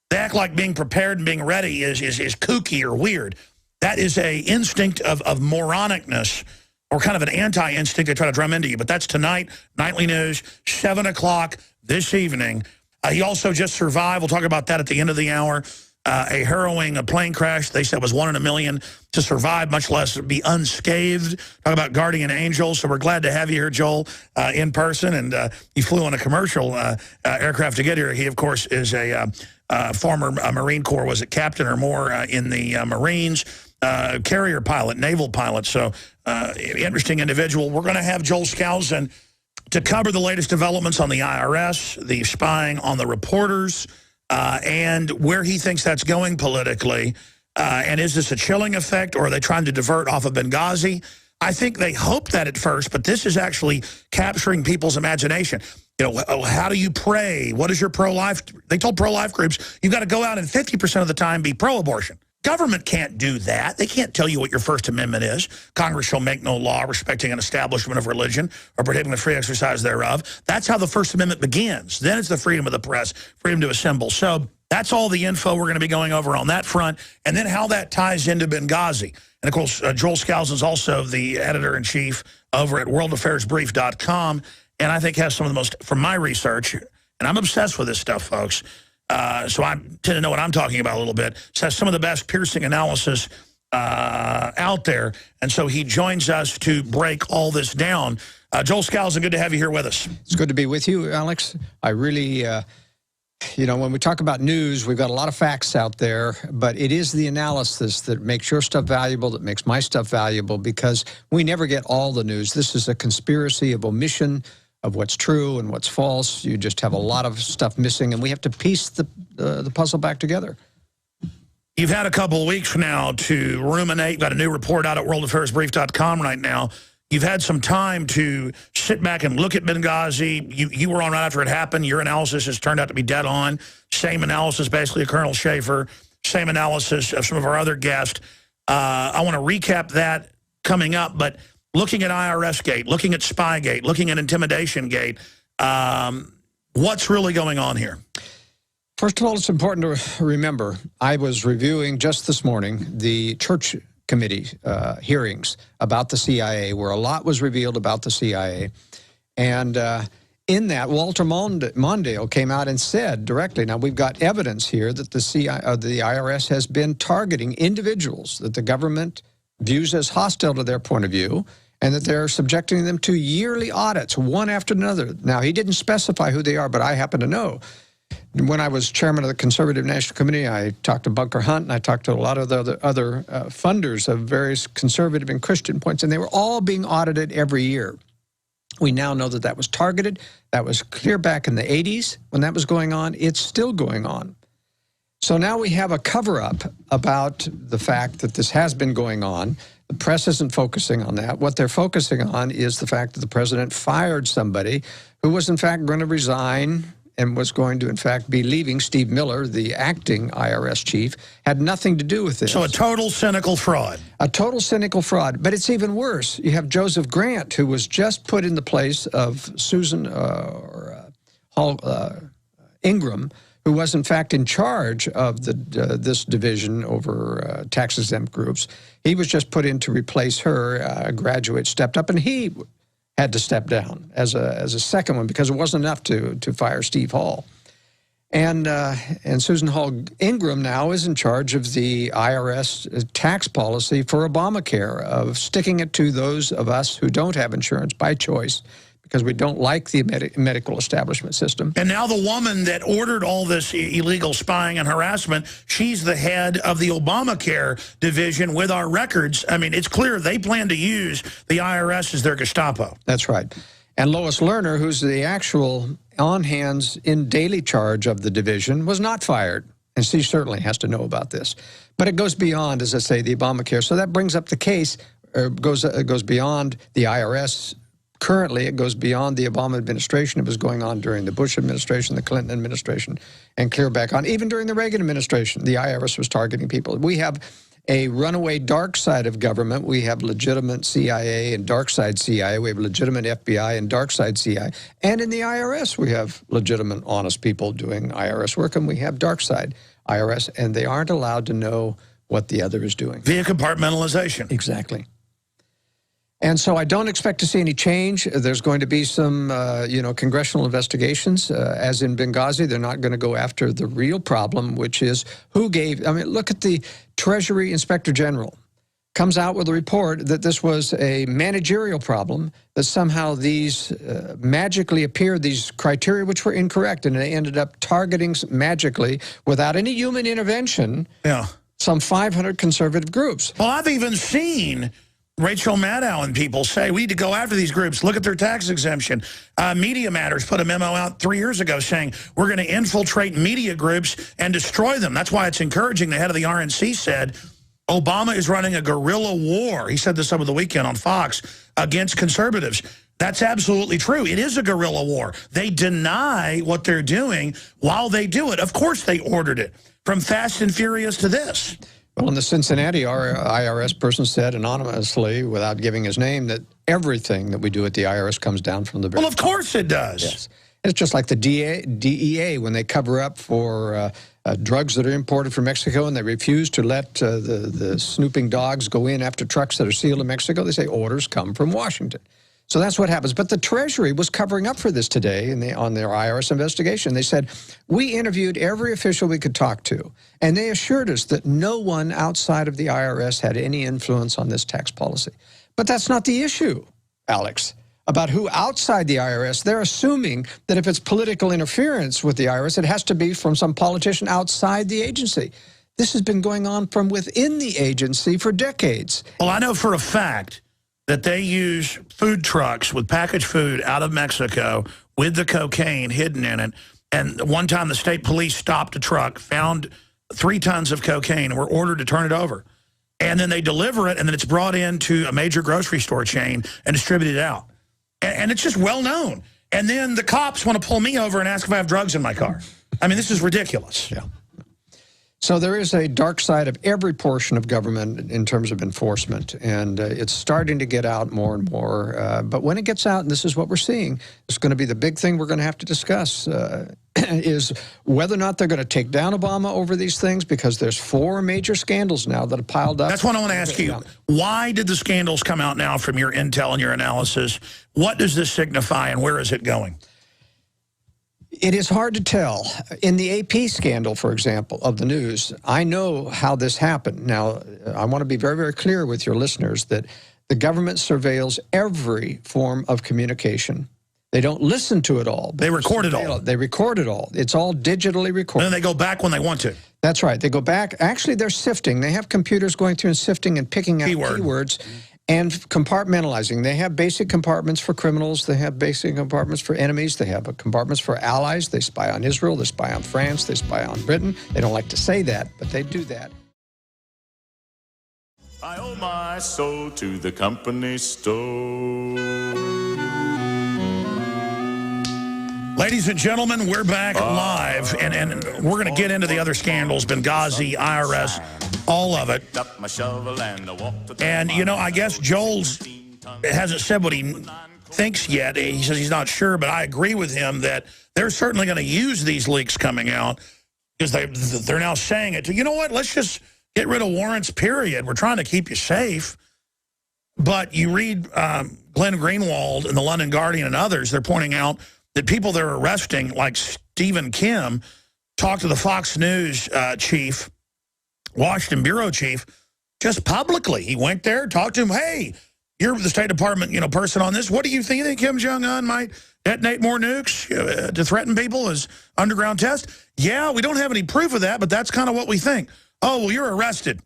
They act like being prepared and being ready is kooky or weird. That is a instinct of moronicness, or kind of an anti-instinct they try to drum into you. But that's tonight, nightly news, 7 o'clock this evening. He also just survived. We'll talk about that at the end of the hour. A harrowing plane crash, they said, was 1 in a million to survive, much less be unscathed. Talk about guardian angels. So we're glad to have you here, Joel, in person. And he flew on a commercial aircraft to get here. He, of course, is a former Marine Corps, was it captain or more in the Marines, carrier pilot, naval pilot. So interesting individual. We're going to have Joel Skousen to cover the latest developments on the IRS, the spying on the reporters, and where he thinks that's going politically. And is this a chilling effect, or are they trying to divert off of Benghazi? I think they hope that at first, but this is actually capturing people's imagination. You know, how do you pray? What is your pro-life? They told pro-life groups, you've got to go out and 50% of the time be pro-abortion. Government can't do that. They can't tell you what your First Amendment is. Congress shall make no law respecting an establishment of religion or prohibiting the free exercise thereof. That's how the First Amendment begins. Then it's the freedom of the press, freedom to assemble. So that's all the info we're going to be going over on that front, and then how that ties into Benghazi. And, of course, Joel Skousen is also the editor-in-chief over at worldaffairsbrief.com, and I think has some of the most, from my research, and I'm obsessed with this stuff, folks, so I tend to know what I'm talking about a little bit. So has some of the best piercing analysis out there. And so he joins us to break all this down. Joel Skousen, good to have you here with us. It's good to be with you, Alex. I really, you know, when we talk about news, we've got a lot of facts out there, but it is the analysis that makes your stuff valuable, that makes my stuff valuable, because we never get all the news. This is a conspiracy of omission of what's true and what's false. You just have a lot of stuff missing, and we have to piece the puzzle back together. You've had a couple of weeks now to ruminate. Got a new report out at worldaffairsbrief.com right now. You've had some time to sit back and look at Benghazi. You were on right after it happened. Your analysis has turned out to be dead on. Same analysis, basically, of Colonel Schaefer. Same analysis of some of our other guests. I want to recap that coming up, but looking at IRS-gate, looking at Spygate, looking at Intimidation-gate, what's really going on here? First of all, it's important to remember, I was reviewing just this morning the church committee hearings about the CIA, where a lot was revealed about the CIA. And in that, Walter Mondale came out and said directly, now we've got evidence here that the IRS has been targeting individuals that the government views as hostile to their point of view, and that they're subjecting them to yearly audits, one after another. Now, he didn't specify who they are, but I happen to know. When I was chairman of the Conservative National Committee, I talked to Bunker Hunt, and I talked to a lot of the other funders of various conservative and Christian points, and they were all being audited every year. We now know that that was targeted. That was clear back in the 80s when that was going on. It's still going on. So now we have a cover-up about the fact that this has been going on. The press isn't focusing on that. What they're focusing on is the fact that the president fired somebody who was, in fact, going to resign and was going to, in fact, be leaving. Steve Miller, the acting IRS chief, had nothing to do with this. So a total cynical fraud. A total cynical fraud. But it's even worse. You have Joseph Grant, who was just put in the place of Susan Ingram, who was, in fact, in charge of this division over tax-exempt groups. He was just put in to replace her. A graduate stepped up, and he had to step down as a second one because it wasn't enough to fire Steve Hall. And Susan Hall Ingram now is in charge of the IRS tax policy for Obamacare, of sticking it to those of us who don't have insurance by choice, because we don't like the medical establishment system. And now the woman that ordered all this illegal spying and harassment, she's the head of the Obamacare division with our records. I mean, it's clear they plan to use the IRS as their Gestapo. That's right. And Lois Lerner, who's the actual on-hands in daily charge of the division, was not fired. And she certainly has to know about this. But it goes beyond, as I say, the Obamacare. So that brings up the case, or goes beyond the IRS. Currently, it goes beyond the Obama administration. It was going on during the Bush administration, the Clinton administration, and clear back on. Even during the Reagan administration, the IRS was targeting people. We have a runaway dark side of government. We have legitimate CIA and dark side CIA. We have legitimate FBI and dark side CIA. And in the IRS, we have legitimate, honest people doing IRS work, and we have dark side IRS, and they aren't allowed to know what the other is doing. Via compartmentalization. Exactly. And so I don't expect to see any change. There's going to be some, congressional investigations. As in Benghazi, they're not going to go after the real problem, which is who gave. I mean, look at the Treasury Inspector General. Comes out with a report that this was a managerial problem, that somehow these magically appeared, these criteria which were incorrect, and they ended up targeting magically, without any human intervention, some 500 conservative groups. Well, I've even seen Rachel Maddow and people say we need to go after these groups. Look at their tax exemption. Media Matters put a memo out 3 years ago saying we're going to infiltrate media groups and destroy them. That's why it's encouraging. The head of the RNC said Obama is running a guerrilla war. He said this over the weekend on Fox against conservatives. That's absolutely true. It is a guerrilla war. They deny what they're doing while they do it. Of course they ordered it, from Fast and Furious to this. Well, in the Cincinnati, our IRS person said anonymously, without giving his name, that everything that we do at the IRS comes down from the very Well, of course it does. Yes. It's just like the DEA, when they cover up for drugs that are imported from Mexico and they refuse to let the snooping dogs go in after trucks that are sealed in Mexico. They say orders come from Washington. So that's what happens. But the Treasury was covering up for this today on their IRS investigation. They said, we interviewed every official we could talk to, and they assured us that no one outside of the IRS had any influence on this tax policy. But that's not the issue, Alex, about who outside the IRS. They're assuming that if it's political interference with the IRS, it has to be from some politician outside the agency. This has been going on from within the agency for decades. Well, I know for a fact that they use food trucks with packaged food out of Mexico with the cocaine hidden in it. And one time the state police stopped a truck, found 3 tons of cocaine, and were ordered to turn it over. And then they deliver it, and then it's brought into a major grocery store chain and distributed out. And it's just well known. And then the cops want to pull me over and ask if I have drugs in my car. I mean, this is ridiculous. Yeah. So there is a dark side of every portion of government in terms of enforcement, and it's starting to get out more and more. But when it gets out, and this is what we're seeing, it's going to be the big thing we're going to have to discuss, is whether or not they're going to take down Obama over these things, because there's 4 major scandals now that have piled up. That's what I want to ask you. Why did the scandals come out now from your intel and your analysis? What does this signify, and where is it going? It is hard to tell. In the AP scandal, for example, of the news, I know how this happened. Now, I want to be very, very clear with your listeners that the government surveils every form of communication. They don't listen to it all. They record it all. They record it all. It's all digitally recorded. And then they go back when they want to. That's right. They go back. Actually, they're sifting. They have computers going through and sifting and picking out keywords. And compartmentalizing. They have basic compartments for criminals. They have basic compartments for enemies. They have compartments for allies. They spy on Israel. They spy on France. They spy on Britain. They don't like to say that, but they do that. I owe my soul to the company store. Ladies and gentlemen, we're back live, and we're going to get into the other scandals, Benghazi, IRS, all of it. And, you know, I guess Joel's hasn't said what he thinks yet. He says he's not sure, but I agree with him that they're certainly going to use these leaks coming out because they're now saying it. You know what? Let's just get rid of warrants, period. We're trying to keep you safe. But you read Glenn Greenwald in the London Guardian and others, they're pointing out that people they're arresting, like Stephen Kim, talked to the Fox News chief, Washington bureau chief, just publicly. He went there, talked to him, hey, you're the State Department person on this. What do you think? You think Kim Jong-un might detonate more nukes to threaten people as underground test? Yeah, we don't have any proof of that, but that's kind of what we think. Oh, well, you're arrested.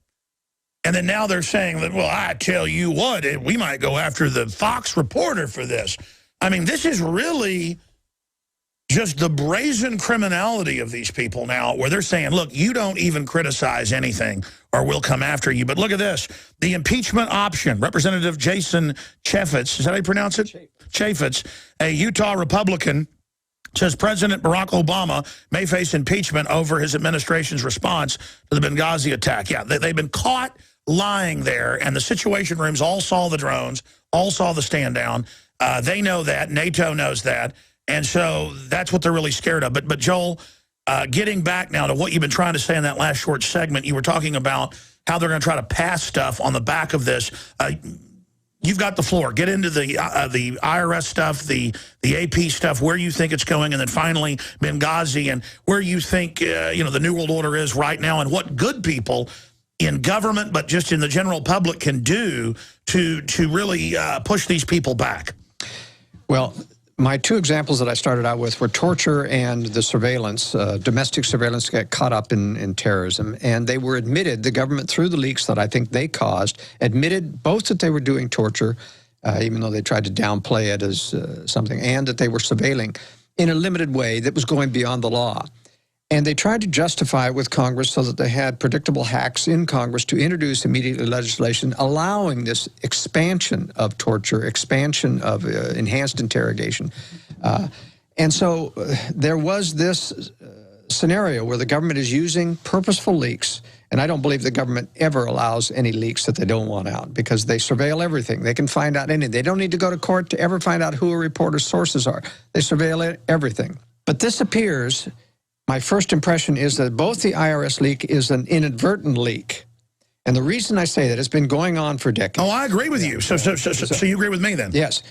And then now they're saying that, well, I tell you what, we might go after the Fox reporter for this. I mean, this is really just the brazen criminality of these people now, where they're saying, look, you don't even criticize anything or we'll come after you. But look at this. The impeachment option. Representative Jason Chaffetz, is that how you pronounce it? Chaffetz, a Utah Republican, says President Barack Obama may face impeachment over his administration's response to the Benghazi attack. Yeah, they've been caught lying there, and the Situation Rooms all saw the drones, all saw the stand down. They know that. NATO knows that. And so that's what they're really scared of. But Joel, getting back now to what you've been trying to say in that last short segment, you were talking about how they're going to try to pass stuff on the back of this. You've got the floor. Get into the IRS stuff, the AP stuff, where you think it's going, and then finally Benghazi and where you think the New World Order is right now, and what good people in government, but just in the general public, can do to really push these people back. Well, my two examples that I started out with were torture and the surveillance, domestic surveillance get caught up in terrorism. And they were admitted, the government, through the leaks that I think they caused, admitted both that they were doing torture, even though they tried to downplay it as something, and that they were surveilling in a limited way that was going beyond the law. And they tried to justify it with Congress so that they had predictable hacks in Congress to introduce immediately legislation allowing this expansion of torture, expansion of enhanced interrogation. And so there was this scenario where the government is using purposeful leaks. And I don't believe the government ever allows any leaks that they don't want out, because they surveil everything. They can find out anything. They don't need to go to court to ever find out who a reporter's sources are. They surveil everything. But this appears... My first impression is that both the IRS leak is an inadvertent leak. And the reason I say that, it's been going on for decades. Oh, I agree with you. So you agree with me then? Yes.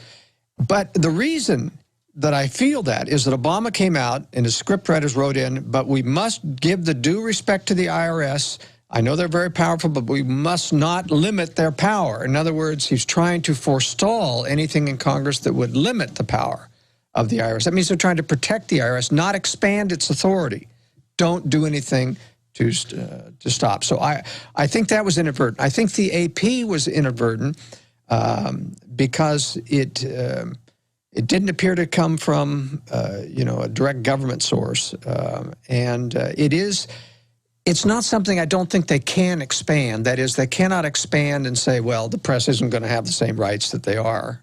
But the reason that I feel that is that Obama came out and his scriptwriters wrote in, but we must give the due respect to the IRS. I know they're very powerful, but we must not limit their power. In other words, he's trying to forestall anything in Congress that would limit the power of the IRS. That means they're trying to protect the IRS, not expand its authority. Don't do anything to stop. So I think that was inadvertent. I think the AP was inadvertent because it didn't appear to come from a direct government source, and it's not something I don't think they can expand. That is, they cannot expand and say, well, the press isn't going to have the same rights that they are.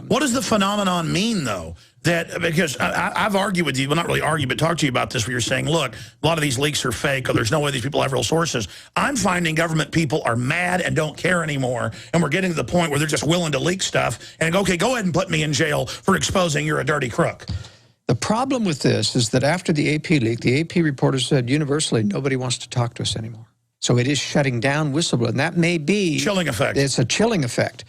What does the phenomenon mean, though? Because I've argued with you, well, not really argue, but talk to you about this, where you're saying, look, a lot of these leaks are fake, or there's no way these people have real sources. I'm finding government people are mad and don't care anymore, and we're getting to the point where they're just willing to leak stuff and go, okay, go ahead and put me in jail for exposing you're a dirty crook. The problem with this is that after the AP leak, the AP reporters said universally nobody wants to talk to us anymore. So it is shutting down whistleblowing. And that may be... Chilling effect. It's a chilling effect.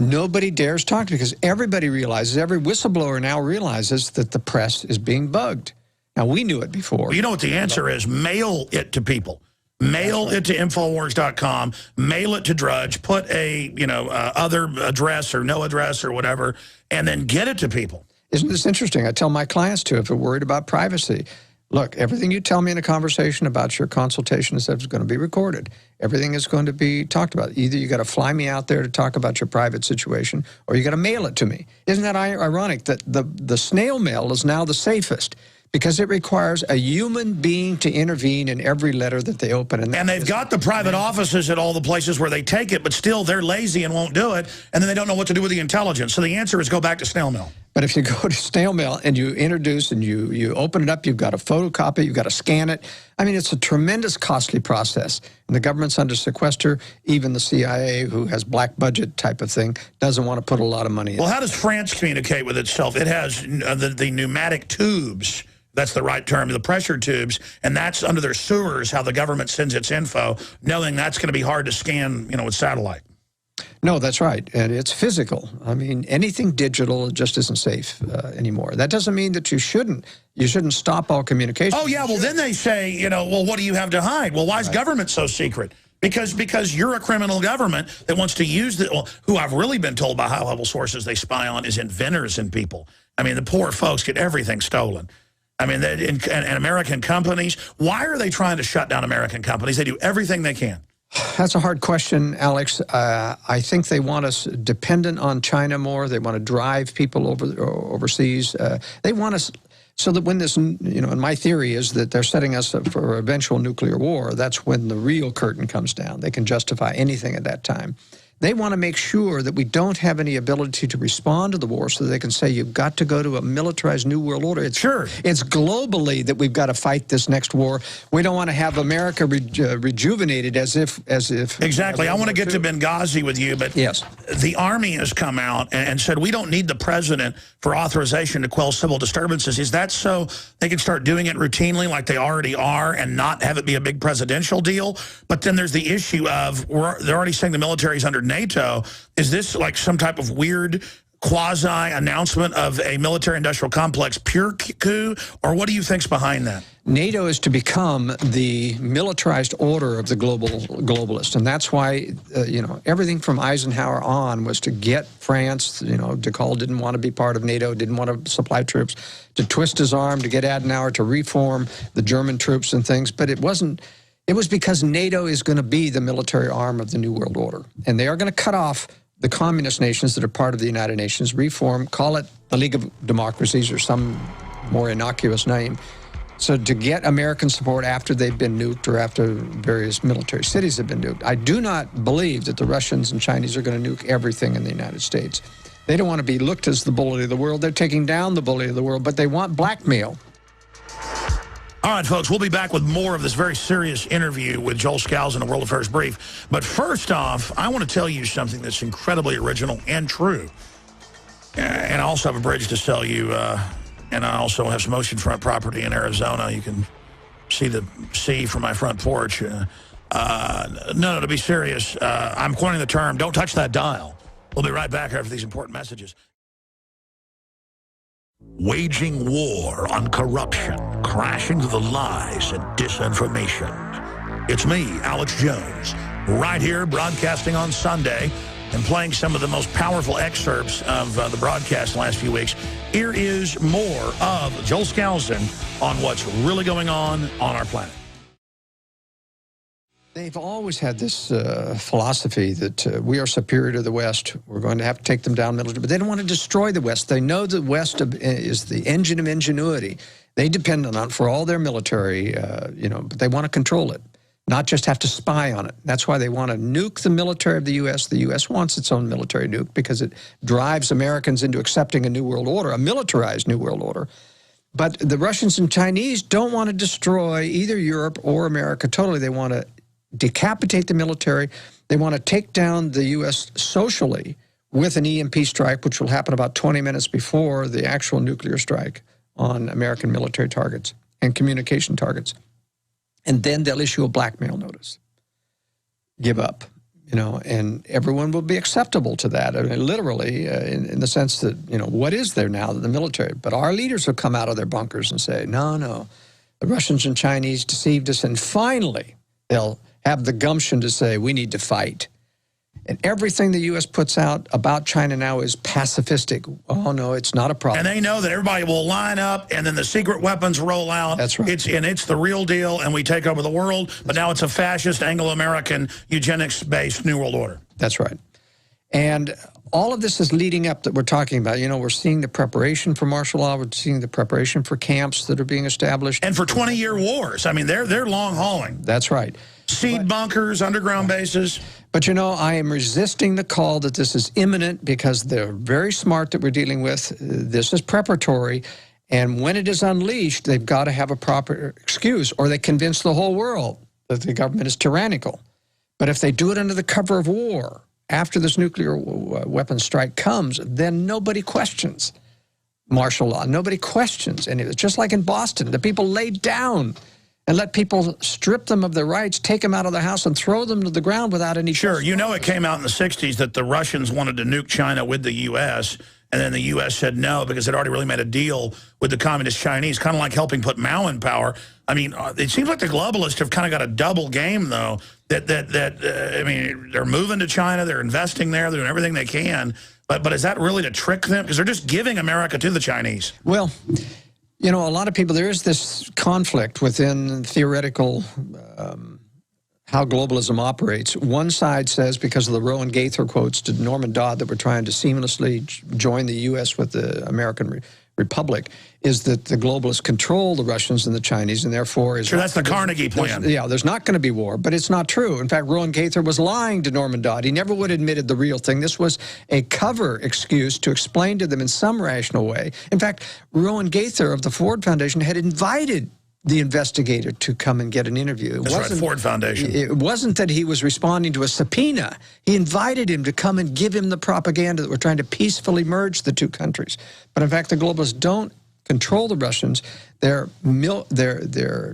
Nobody dares talk, because everybody realizes, every whistleblower now realizes that the press is being bugged. Now, we knew it before. Well, you know what the answer is? Mail it to people. Mail it to Infowars.com. Mail it to Drudge. Put a, other address or no address or whatever, and then get it to people. Isn't this interesting? I tell my clients, too, if they're worried about privacy, look, everything you tell me in a conversation about your consultation is going to be recorded. Everything is going to be talked about. Either you got to fly me out there to talk about your private situation, or you got to mail it to me. Isn't that ironic that the snail mail is now the safest? Because it requires a human being to intervene in every letter that they open. And they've got the private offices at all the places where they take it, but still they're lazy and won't do it, and then they don't know what to do with the intelligence. So the answer is go back to snail mail. But if you go to snail mail and you introduce and you open it up, you've got to photocopy, you've got to scan it. I mean, it's a tremendous costly process. And the government's under sequester. Even the CIA, who has black budget type of thing, doesn't want to put a lot of money in. Well, how does France communicate with itself? It has the pneumatic tubes. That's the right term, the pressure tubes, and that's under their sewers how the government sends its info, knowing that's going to be hard to scan, with satellite. No, that's right, and it's physical. I mean, anything digital just isn't safe anymore. That doesn't mean that you shouldn't stop all communication. Oh, yeah, well, then they say, well, what do you have to hide? Well, why is government so secret? Because you're a criminal government that wants to use who I've really been told by high-level sources they spy on is inventors and people. I mean, the poor folks get everything stolen. I mean, and American companies, why are they trying to shut down American companies? They do everything they can. That's a hard question, Alex. I think they want us dependent on China more. They want to drive people overseas. They want us so that when this, and my theory is that they're setting us up for eventual nuclear war. That's when the real curtain comes down. They can justify anything at that time. They want to make sure that we don't have any ability to respond to the war so they can say you've got to go to a militarized new world order. It's globally that we've got to fight this next war. We don't want to have America rejuvenated as if. Exactly. I want to get to Benghazi with you, but yes, the Army has come out and said we don't need the president for authorization to quell civil disturbances. Is that so they can start doing it routinely like they already are and not have it be a big presidential deal? But then there's the issue of they're already saying the military's under NATO. Is this like some type of weird quasi-announcement of a military-industrial complex pure coup, or what do you think's behind that? NATO is to become the militarized order of the globalist, and that's why, everything from Eisenhower on was to get France, de Gaulle didn't want to be part of NATO, didn't want to supply troops, to twist his arm, to get Adenauer to reform the German troops and things, but it wasn't. It was because NATO is going to be the military arm of the New World Order. And they are going to cut off the communist nations that are part of the United Nations, reform, call it the League of Democracies or some more innocuous name. So to get American support after they've been nuked or after various military cities have been nuked. I do not believe that the Russians and Chinese are going to nuke everything in the United States. They don't want to be looked as the bully of the world. They're taking down the bully of the world, but they want blackmail. All right, folks, we'll be back with more of this very serious interview with Joel Skousen, a World Affairs Brief. But first off, I want to tell you something that's incredibly original and true. And I also have a bridge to sell you, and I also have some oceanfront property in Arizona. You can see the sea from my front porch. No, to be serious, I'm coining the term, don't touch that dial. We'll be right back after these important messages. Waging war on corruption, crashing through the lies and disinformation. It's me, Alex Jones, right here broadcasting on Sunday and playing some of the most powerful excerpts of the broadcast the last few weeks. Here is more of Joel Skousen on what's really going on our planet. They've always had this philosophy that we are superior to the West. We're going to have to take them down militarily. But they don't want to destroy the West. They know the West is the engine of ingenuity. They depend on it for all their military, but they want to control it, not just have to spy on it. That's why they want to nuke the military of the U.S. The U.S. wants its own military nuke because it drives Americans into accepting a new world order, a militarized new world order. But the Russians and Chinese don't want to destroy either Europe or America totally. They want to decapitate the military. They want to take down the U.S. socially with an EMP strike, which will happen about 20 minutes before the actual nuclear strike on American military targets and communication targets. And then they'll issue a blackmail notice. Give up, and everyone will be acceptable to that. I mean, literally, in the sense that, what is there now that the military? But our leaders will come out of their bunkers and say, no, the Russians and Chinese deceived us, and finally they'll have the gumption to say, we need to fight. And everything the U.S. puts out about China now is pacifistic. Oh, no, it's not a problem. And they know that everybody will line up, and then the secret weapons roll out. That's right. It's the real deal, and we take over the world. But now it's a fascist, Anglo-American, eugenics-based New World Order. That's right. And all of this is leading up that we're talking about. We're seeing the preparation for martial law. We're seeing the preparation for camps that are being established. And for 20-year wars. I mean, they're long-hauling. That's right. Seed bunkers, underground bases. But, you know, I am resisting the call that this is imminent because they're very smart that we're dealing with. This is preparatory. And when it is unleashed, they've got to have a proper excuse, or they convince the whole world that the government is tyrannical. But if they do it under the cover of war, after this nuclear weapons strike comes, then nobody questions martial law. Nobody questions. And it was just like in Boston. The people laid down and let people strip them of their rights, take them out of their house, and throw them to the ground without any... Sure, you know it came out in the 60s that the Russians wanted to nuke China with the U.S., and then the U.S. said no because it already really made a deal with the communist Chinese, kind of like helping put Mao in power. I mean, it seems like the globalists have kind of got a double game, though, I mean, they're moving to China, they're investing there, they're doing everything they can, but is that really to trick them? Because they're just giving America to the Chinese. Well... You know, a lot of people, there is this conflict within theoretical how globalism operates. One side says, because of the Rowan Gaither quotes to Norman Dodd, that we're trying to seamlessly join the U.S. with the American Republic, is that the globalists control the Russians and the Chinese, and therefore... Sure, that's the Carnegie plan. There's not going to be war, but it's not true. In fact, Rowan Gaither was lying to Norman Dodd. He never would have admitted the real thing. This was a cover excuse to explain to them in some rational way. In fact, Rowan Gaither of the Ford Foundation had invited the investigator to come and get an interview. That's right, Ford Foundation. It wasn't that he was responding to a subpoena. He invited him to come and give him the propaganda that we're trying to peacefully merge the two countries. But in fact, the globalists don't control the Russians. They're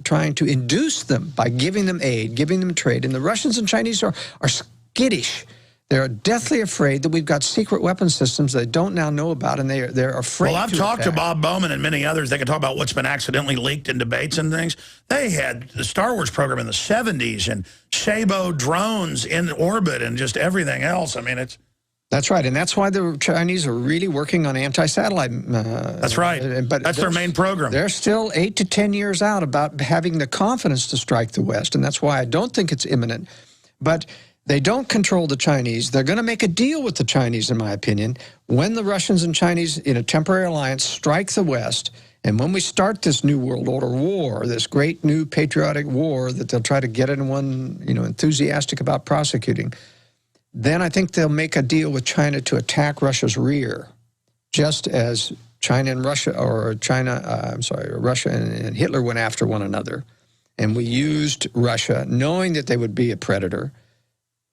trying to induce them by giving them aid, giving them trade. And the Russians and Chinese are skittish. They're deathly afraid that we've got secret weapon systems they don't now know about, and they're afraid. Well, I've talked to Bob Bowman and many others. They can talk about what's been accidentally leaked in debates and things. They had the Star Wars program in the 70s and Shabo drones in orbit and just everything else. I mean, it's... That's right, and that's why the Chinese are really working on anti-satellite. That's right. But that's their main program. They're still 8 to 10 years out about having the confidence to strike the West, and that's why I don't think it's imminent. But they don't control the Chinese. They're going to make a deal with the Chinese, in my opinion, when the Russians and Chinese, in a temporary alliance, strike the West. And when we start this new world order war, this great new patriotic war that they'll try to get anyone, enthusiastic about prosecuting, then I think they'll make a deal with China to attack Russia's rear, just as China and Russia, Russia and Hitler went after one another. And we used Russia, knowing that they would be a predator,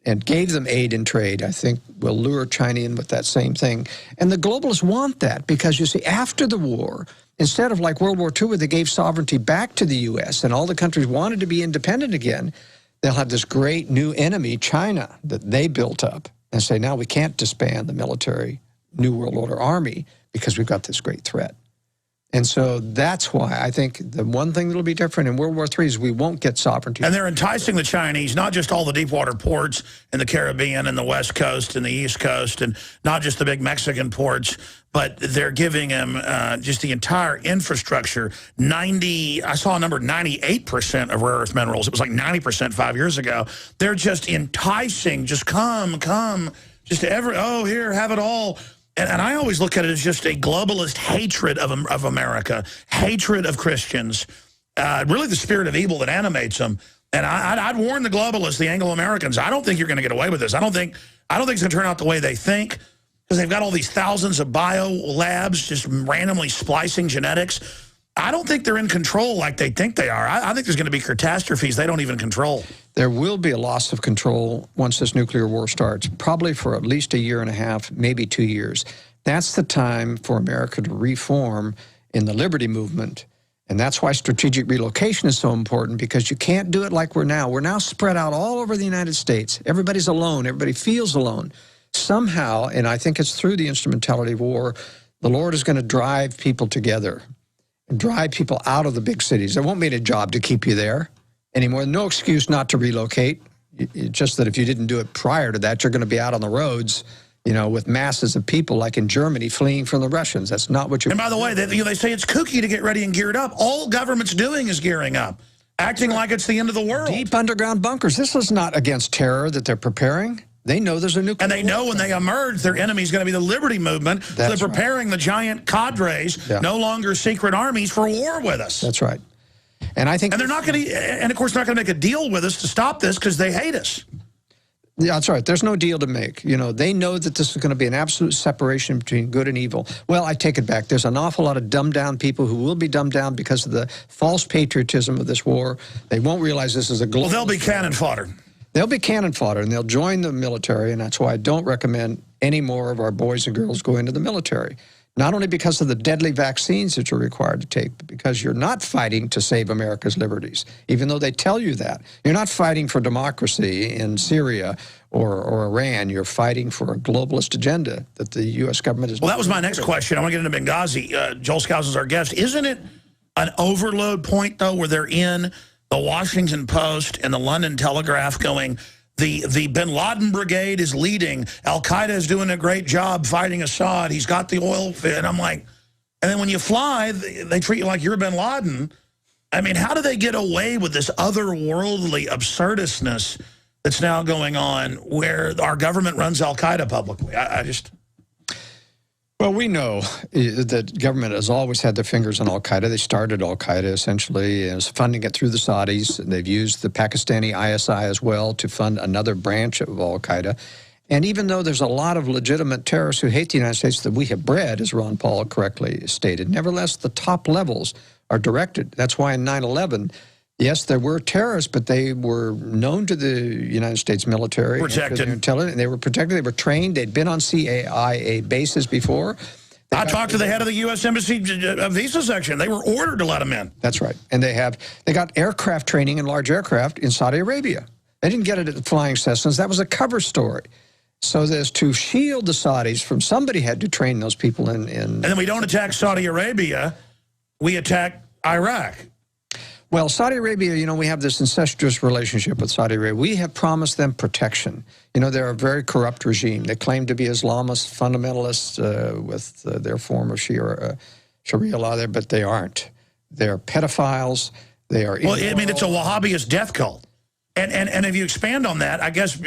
and gave them aid and trade. I think we'll lure China in with that same thing. And the globalists want that because, you see, after the war, instead of like World War II where they gave sovereignty back to the U.S. and all the countries wanted to be independent again, they'll have this great new enemy, China, that they built up and say, now we can't disband the military New World Order army because we've got this great threat. And so that's why I think the one thing that'll be different in World War III is we won't get sovereignty. And they're enticing the Chinese, not just all the deep water ports in the Caribbean and the West Coast and the East Coast, and not just the big Mexican ports, but they're giving them just the entire infrastructure. I saw a number, 98% of rare earth minerals. It was like 90% 5 years ago. They're just enticing, just come, just here, have it all. And I always look at it as just a globalist hatred of America, hatred of Christians, really the spirit of evil that animates them. And I'd warn the globalists, the Anglo-Americans, I don't think you're going to get away with this. I don't think it's going to turn out the way they think, because they've got all these thousands of bio labs just randomly splicing genetics. I don't think they're in control like they think they are. I think there's going to be catastrophes they don't even control. There will be a loss of control once this nuclear war starts, probably for at least 1.5 years, maybe 2 years. That's the time for America to reform in the liberty movement. And that's why strategic relocation is so important, because you can't do it like we're now. We're now spread out all over the United States. Everybody's alone. Everybody feels alone. Somehow, and I think it's through the instrumentality of war, the Lord is going to drive people together, drive people out of the big cities. There won't be a job to keep you there anymore. No excuse not to relocate. It's just that if you didn't do it prior to that, you're going to be out on the roads, with masses of people like in Germany fleeing from the Russians. That's not what you're... And by the way, they say it's kooky to get ready and geared up. All government's doing is gearing up, acting like it's the end of the world. Deep underground bunkers. This is not against terror that they're preparing. They know there's a nuclear war. And they know when they emerge, their enemy's going to be the liberty movement. So they're preparing the giant cadres, no longer secret armies, for war with us. That's right. And I think... And they're not going to... And, of course, they're not going to make a deal with us to stop this because they hate us. Yeah, that's right. There's no deal to make. You know, they know that this is going to be an absolute separation between good and evil. Well, I take it back. There's an awful lot of dumbed-down people who will be dumbed down because of the false patriotism of this war. They won't realize this is a global... Well, they'll be cannon fodder. They'll be cannon fodder, and they'll join the military, and that's why I don't recommend any more of our boys and girls go into the military. Not only because of the deadly vaccines that you're required to take, but because you're not fighting to save America's liberties, even though they tell you that. You're not fighting for democracy in Syria or Iran. You're fighting for a globalist agenda that the U.S. government is... Well, that was my next question. I want to get into Benghazi. Joel Skousen is our guest. Isn't it an overload point, though, where they're in the Washington Post and the London Telegraph going... The bin Laden brigade is leading. Al-Qaeda is doing a great job fighting Assad. He's got the oil fit. And I'm like, and then when you fly, they treat you like you're bin Laden. I mean, how do they get away with this otherworldly absurdistness that's now going on where our government runs Al-Qaeda publicly? I just... Well, we know that government has always had their fingers on Al-Qaeda. They started Al-Qaeda essentially as funding it through the Saudis. They've used the Pakistani ISI as well to fund another branch of Al-Qaeda. And even though there's a lot of legitimate terrorists who hate the United States that we have bred, as Ron Paul correctly stated, nevertheless, the top levels are directed. That's why in 9/11, yes, there were terrorists, but they were known to the United States military. Protected. And they were protected. They were trained. They'd been on CIA bases before. I talked to the head of the U.S. Embassy visa section. They were ordered to let them in. That's right. And they got aircraft training in large aircraft in Saudi Arabia. They didn't get it at the flying Cessnas. That was a cover story. So as to shield the Saudis from somebody had to train those people in... And then we don't attack Saudi Arabia. We attack Iraq. Well, Saudi Arabia, you know, we have this incestuous relationship with Saudi Arabia. We have promised them protection. You know, they're a very corrupt regime. They claim to be Islamist fundamentalists with their form of Sharia law there, but they aren't. They're pedophiles. They are... Well, I mean, it's a Wahhabist death cult. And if you expand on that, I guess,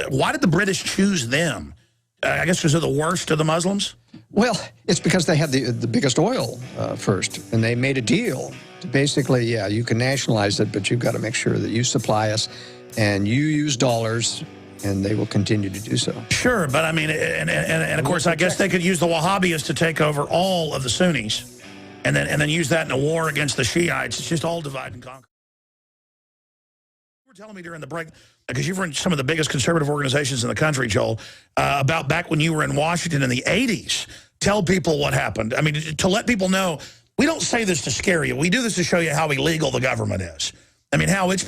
why did the British choose them? I guess because they're the worst of the Muslims? Well, it's because they had the biggest oil first, and they made a deal to basically, yeah, you can nationalize it, but you've got to make sure that you supply us, and you use dollars, and they will continue to do so. Sure, but I mean, and of course, I guess they could use the Wahhabis to take over all of the Sunnis, and then use that in a war against the Shiites. It's just all divide and conquer. You were telling me during the break, because you've run some of the biggest conservative organizations in the country, Joel, about back when you were in Washington in the 80s. Tell people what happened. I mean, to let people know, we don't say this to scare you. We do this to show you how illegal the government is. I mean, how it's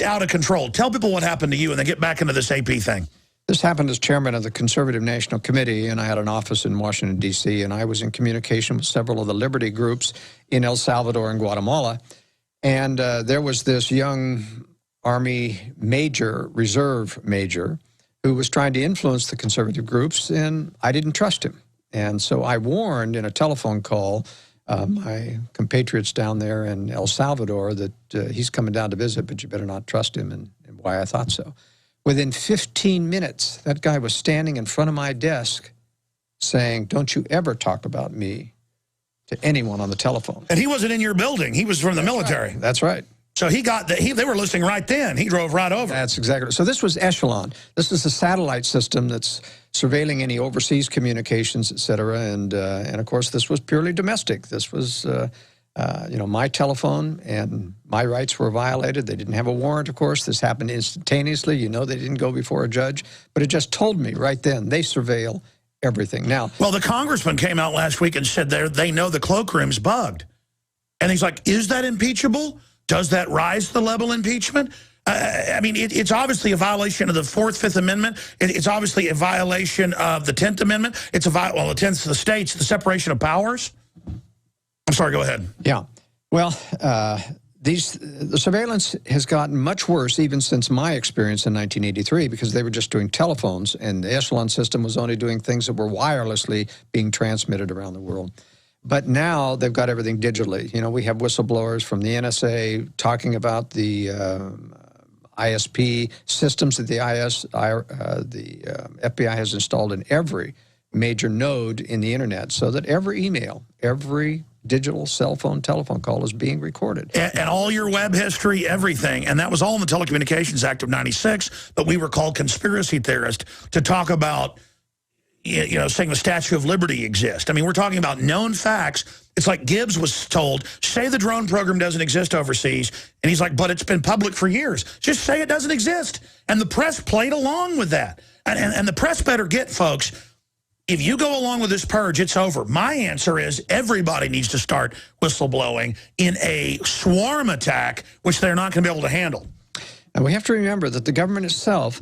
out of control. Tell people what happened to you and then get back into this AP thing. This happened as chairman of the Conservative National Committee, and I had an office in Washington, D.C., and I was in communication with several of the liberty groups in El Salvador and Guatemala. And there was this young Army major, reserve major, who was trying to influence the conservative groups, and I didn't trust him. And so I warned in a telephone call my compatriots down there in El Salvador that he's coming down to visit, but you better not trust him, and why I thought so. Within 15 minutes, that guy was standing in front of my desk saying, "Don't you ever talk about me to anyone on the telephone." And he wasn't in your building. He was from the military. Right. That's right. So they were listening right then. He drove right over. That's exactly right. So this was Echelon. This is a satellite system that's surveilling any overseas communications, et cetera. And of course, this was purely domestic. This was, you know, my telephone, and my rights were violated. They didn't have a warrant, of course. This happened instantaneously. You know, they didn't go before a judge. But it just told me right then, they surveil everything. Now, well, the congressman came out last week and said they know the cloakroom's bugged. And he's like, is that impeachable? Does that rise to the level of impeachment? I mean, it's obviously a violation of the 4th, 5th Amendment. It's obviously a violation of the 10th Amendment. It's well, the 10th to the states, the separation of powers. I'm sorry, go ahead. Yeah. Well, the surveillance has gotten much worse even since my experience in 1983, because they were just doing telephones, and the Echelon system was only doing things that were wirelessly being transmitted around the world. But now they've got everything digitally. You know, we have whistleblowers from the NSA talking about the ISP systems that the FBI has installed in every major node in the internet, so that every email, every digital cell phone telephone call is being recorded. And all your web history, everything. And that was all in the Telecommunications Act of 96, but we were called conspiracy theorists to talk about, you know, saying the Statue of Liberty exists. I mean, we're talking about known facts. It's like Gibbs was told, say the drone program doesn't exist overseas. And he's like, but it's been public for years. Just say it doesn't exist. And the press played along with that. And the press better get, folks, if you go along with this purge, it's over. My answer is everybody needs to start whistleblowing in a swarm attack, which they're not going to be able to handle. And we have to remember that the government itself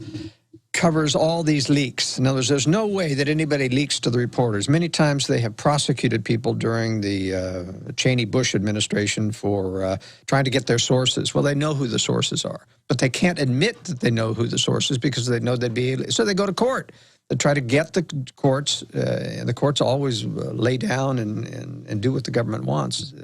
covers all these leaks. In other words, there's no way that anybody leaks to the reporters. Many times they have prosecuted people during the Cheney-Bush administration for trying to get their sources. Well, they know who the sources are, but they can't admit that they know who the sources because they know they'd be, so they go to court. They try to get the courts, and the courts always lay down and do what the government wants.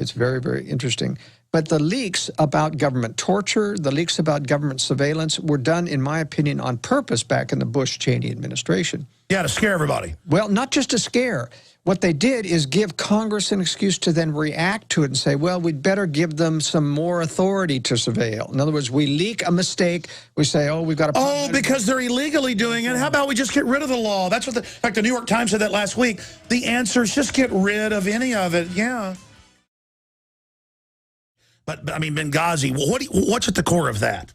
It's very, very interesting. But the leaks about government torture, the leaks about government surveillance were done, in my opinion, on purpose back in the Bush-Cheney administration. Yeah, to scare everybody. Well, not just to scare. What they did is give Congress an excuse to then react to it and say, well, we'd better give them some more authority to surveil. In other words, we leak a mistake. We say, oh, we've got to... Oh, because they're illegally doing it. How about we just get rid of the law? That's what the New York Times said that last week. The answer is just get rid of any of it. Yeah. But I mean, Benghazi, what's at the core of that?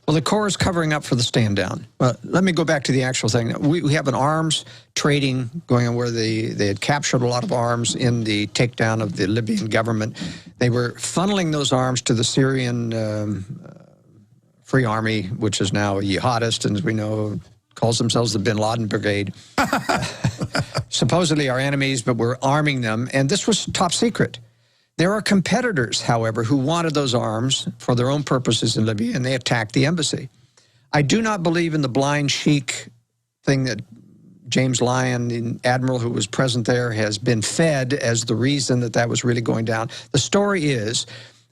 Well, the core is covering up for the stand down. Let me go back to the actual thing. We have an arms trading going on where they had captured a lot of arms in the takedown of the Libyan government. They were funneling those arms to the Syrian Free Army, which is now a jihadist, and as we know, calls themselves the Bin Laden Brigade. Supposedly our enemies, but we're arming them, and this was top secret. There are competitors, however, who wanted those arms for their own purposes in Libya, and they attacked the embassy. I do not believe in the blind sheik thing that James Lyon, the admiral who was present there, has been fed as the reason that that was really going down. The story is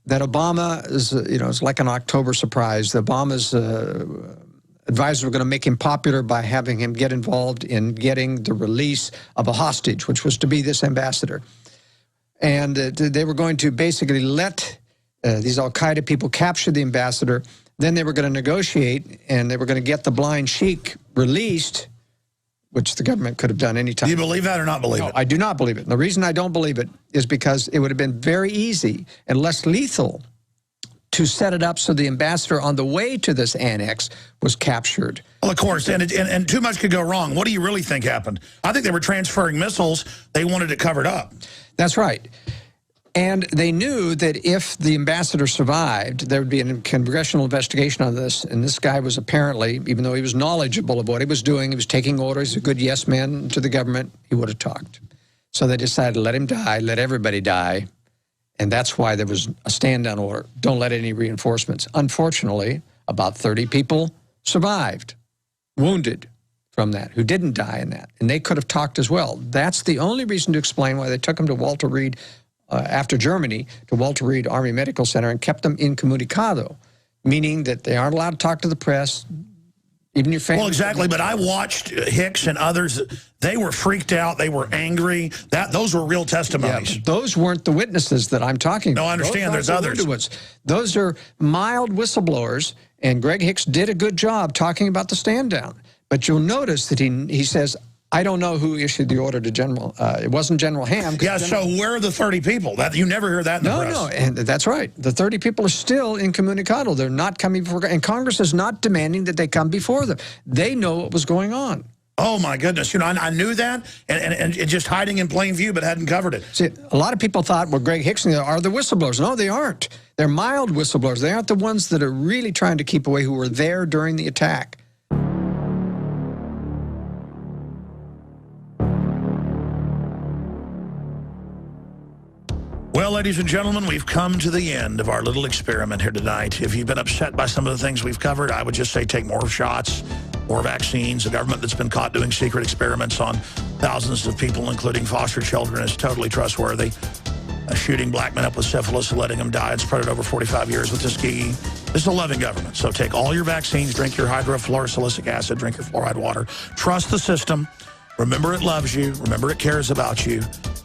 that Obama is, you know, it's like an October surprise. Obama's advisors were going to make him popular by having him get involved in getting the release of a hostage, which was to be this ambassador. And they were going to basically let these al-Qaeda people capture the ambassador. Then they were going to negotiate, and they were going to get the blind sheik released, which the government could have done any time. Do you believe that or not believe it? I do not believe it. And the reason I don't believe it is because it would have been very easy and less lethal to set it up so the ambassador on the way to this annex was captured. Well, of course, and too much could go wrong. What do you really think happened? I think they were transferring missiles. They wanted it covered up. That's right. And they knew that if the ambassador survived, there would be a congressional investigation on this. And this guy was apparently, even though he was knowledgeable of what he was doing, he was taking orders, a good yes man to the government, he would have talked. So they decided to let him die, let everybody die. And that's why there was a stand-down order. Don't let any reinforcements. Unfortunately, about 30 people survived, wounded from that, who didn't die in that. And they could have talked as well. That's the only reason to explain why they took him to Walter Reed, after Germany, to Walter Reed Army Medical Center and kept them incommunicado, meaning that they aren't allowed to talk to the press, even your family. Well, exactly, but I watched Hicks and others. They were freaked out. They were angry. Those were real testimonies. Yeah, those weren't the witnesses that I'm talking about. No, I understand. There's others. Those are mild whistleblowers, and Greg Hicks did a good job talking about the stand-down. But you'll notice that he says, I don't know who issued the order to General. It wasn't General Ham. Yeah, so where are the 30 people? You never hear that in the press. No, and that's right. The 30 people are still incommunicado. They're not coming before, and Congress is not demanding that they come before them. They know what was going on. Oh, my goodness. You know, I knew that, and just hiding in plain view, but hadn't covered it. See, a lot of people thought, well, Greg Hicks are the whistleblowers. No, they aren't. They're mild whistleblowers. They aren't the ones that are really trying to keep away, who were there during the attack. Well, ladies and gentlemen, we've come to the end of our little experiment here tonight. If you've been upset by some of the things we've covered, I would just say take more shots, more vaccines. The government that's been caught doing secret experiments on thousands of people, including foster children, is totally trustworthy. Shooting black men up with syphilis and letting them die and spread it over 45 years with Tuskegee. This is a loving government. So take all your vaccines, drink your hydrofluorosilicic acid, drink your fluoride water. Trust the system. Remember it loves you. Remember it cares about you.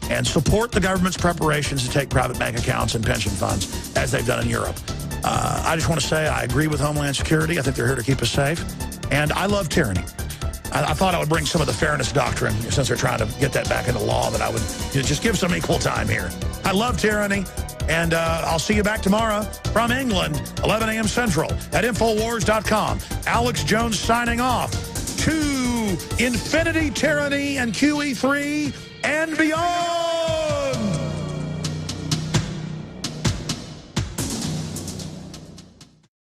and support the government's preparations to take private bank accounts and pension funds, as they've done in Europe. I just want to say I agree with Homeland Security. I think they're here to keep us safe. And I love tyranny. I thought I would bring some of the fairness doctrine, since they're trying to get that back into law, that I would just give some equal time here. I love tyranny. And I'll see you back tomorrow from England, 11 a.m. Central at Infowars.com. Alex Jones signing off to Infinity Tyranny and QE3 and beyond.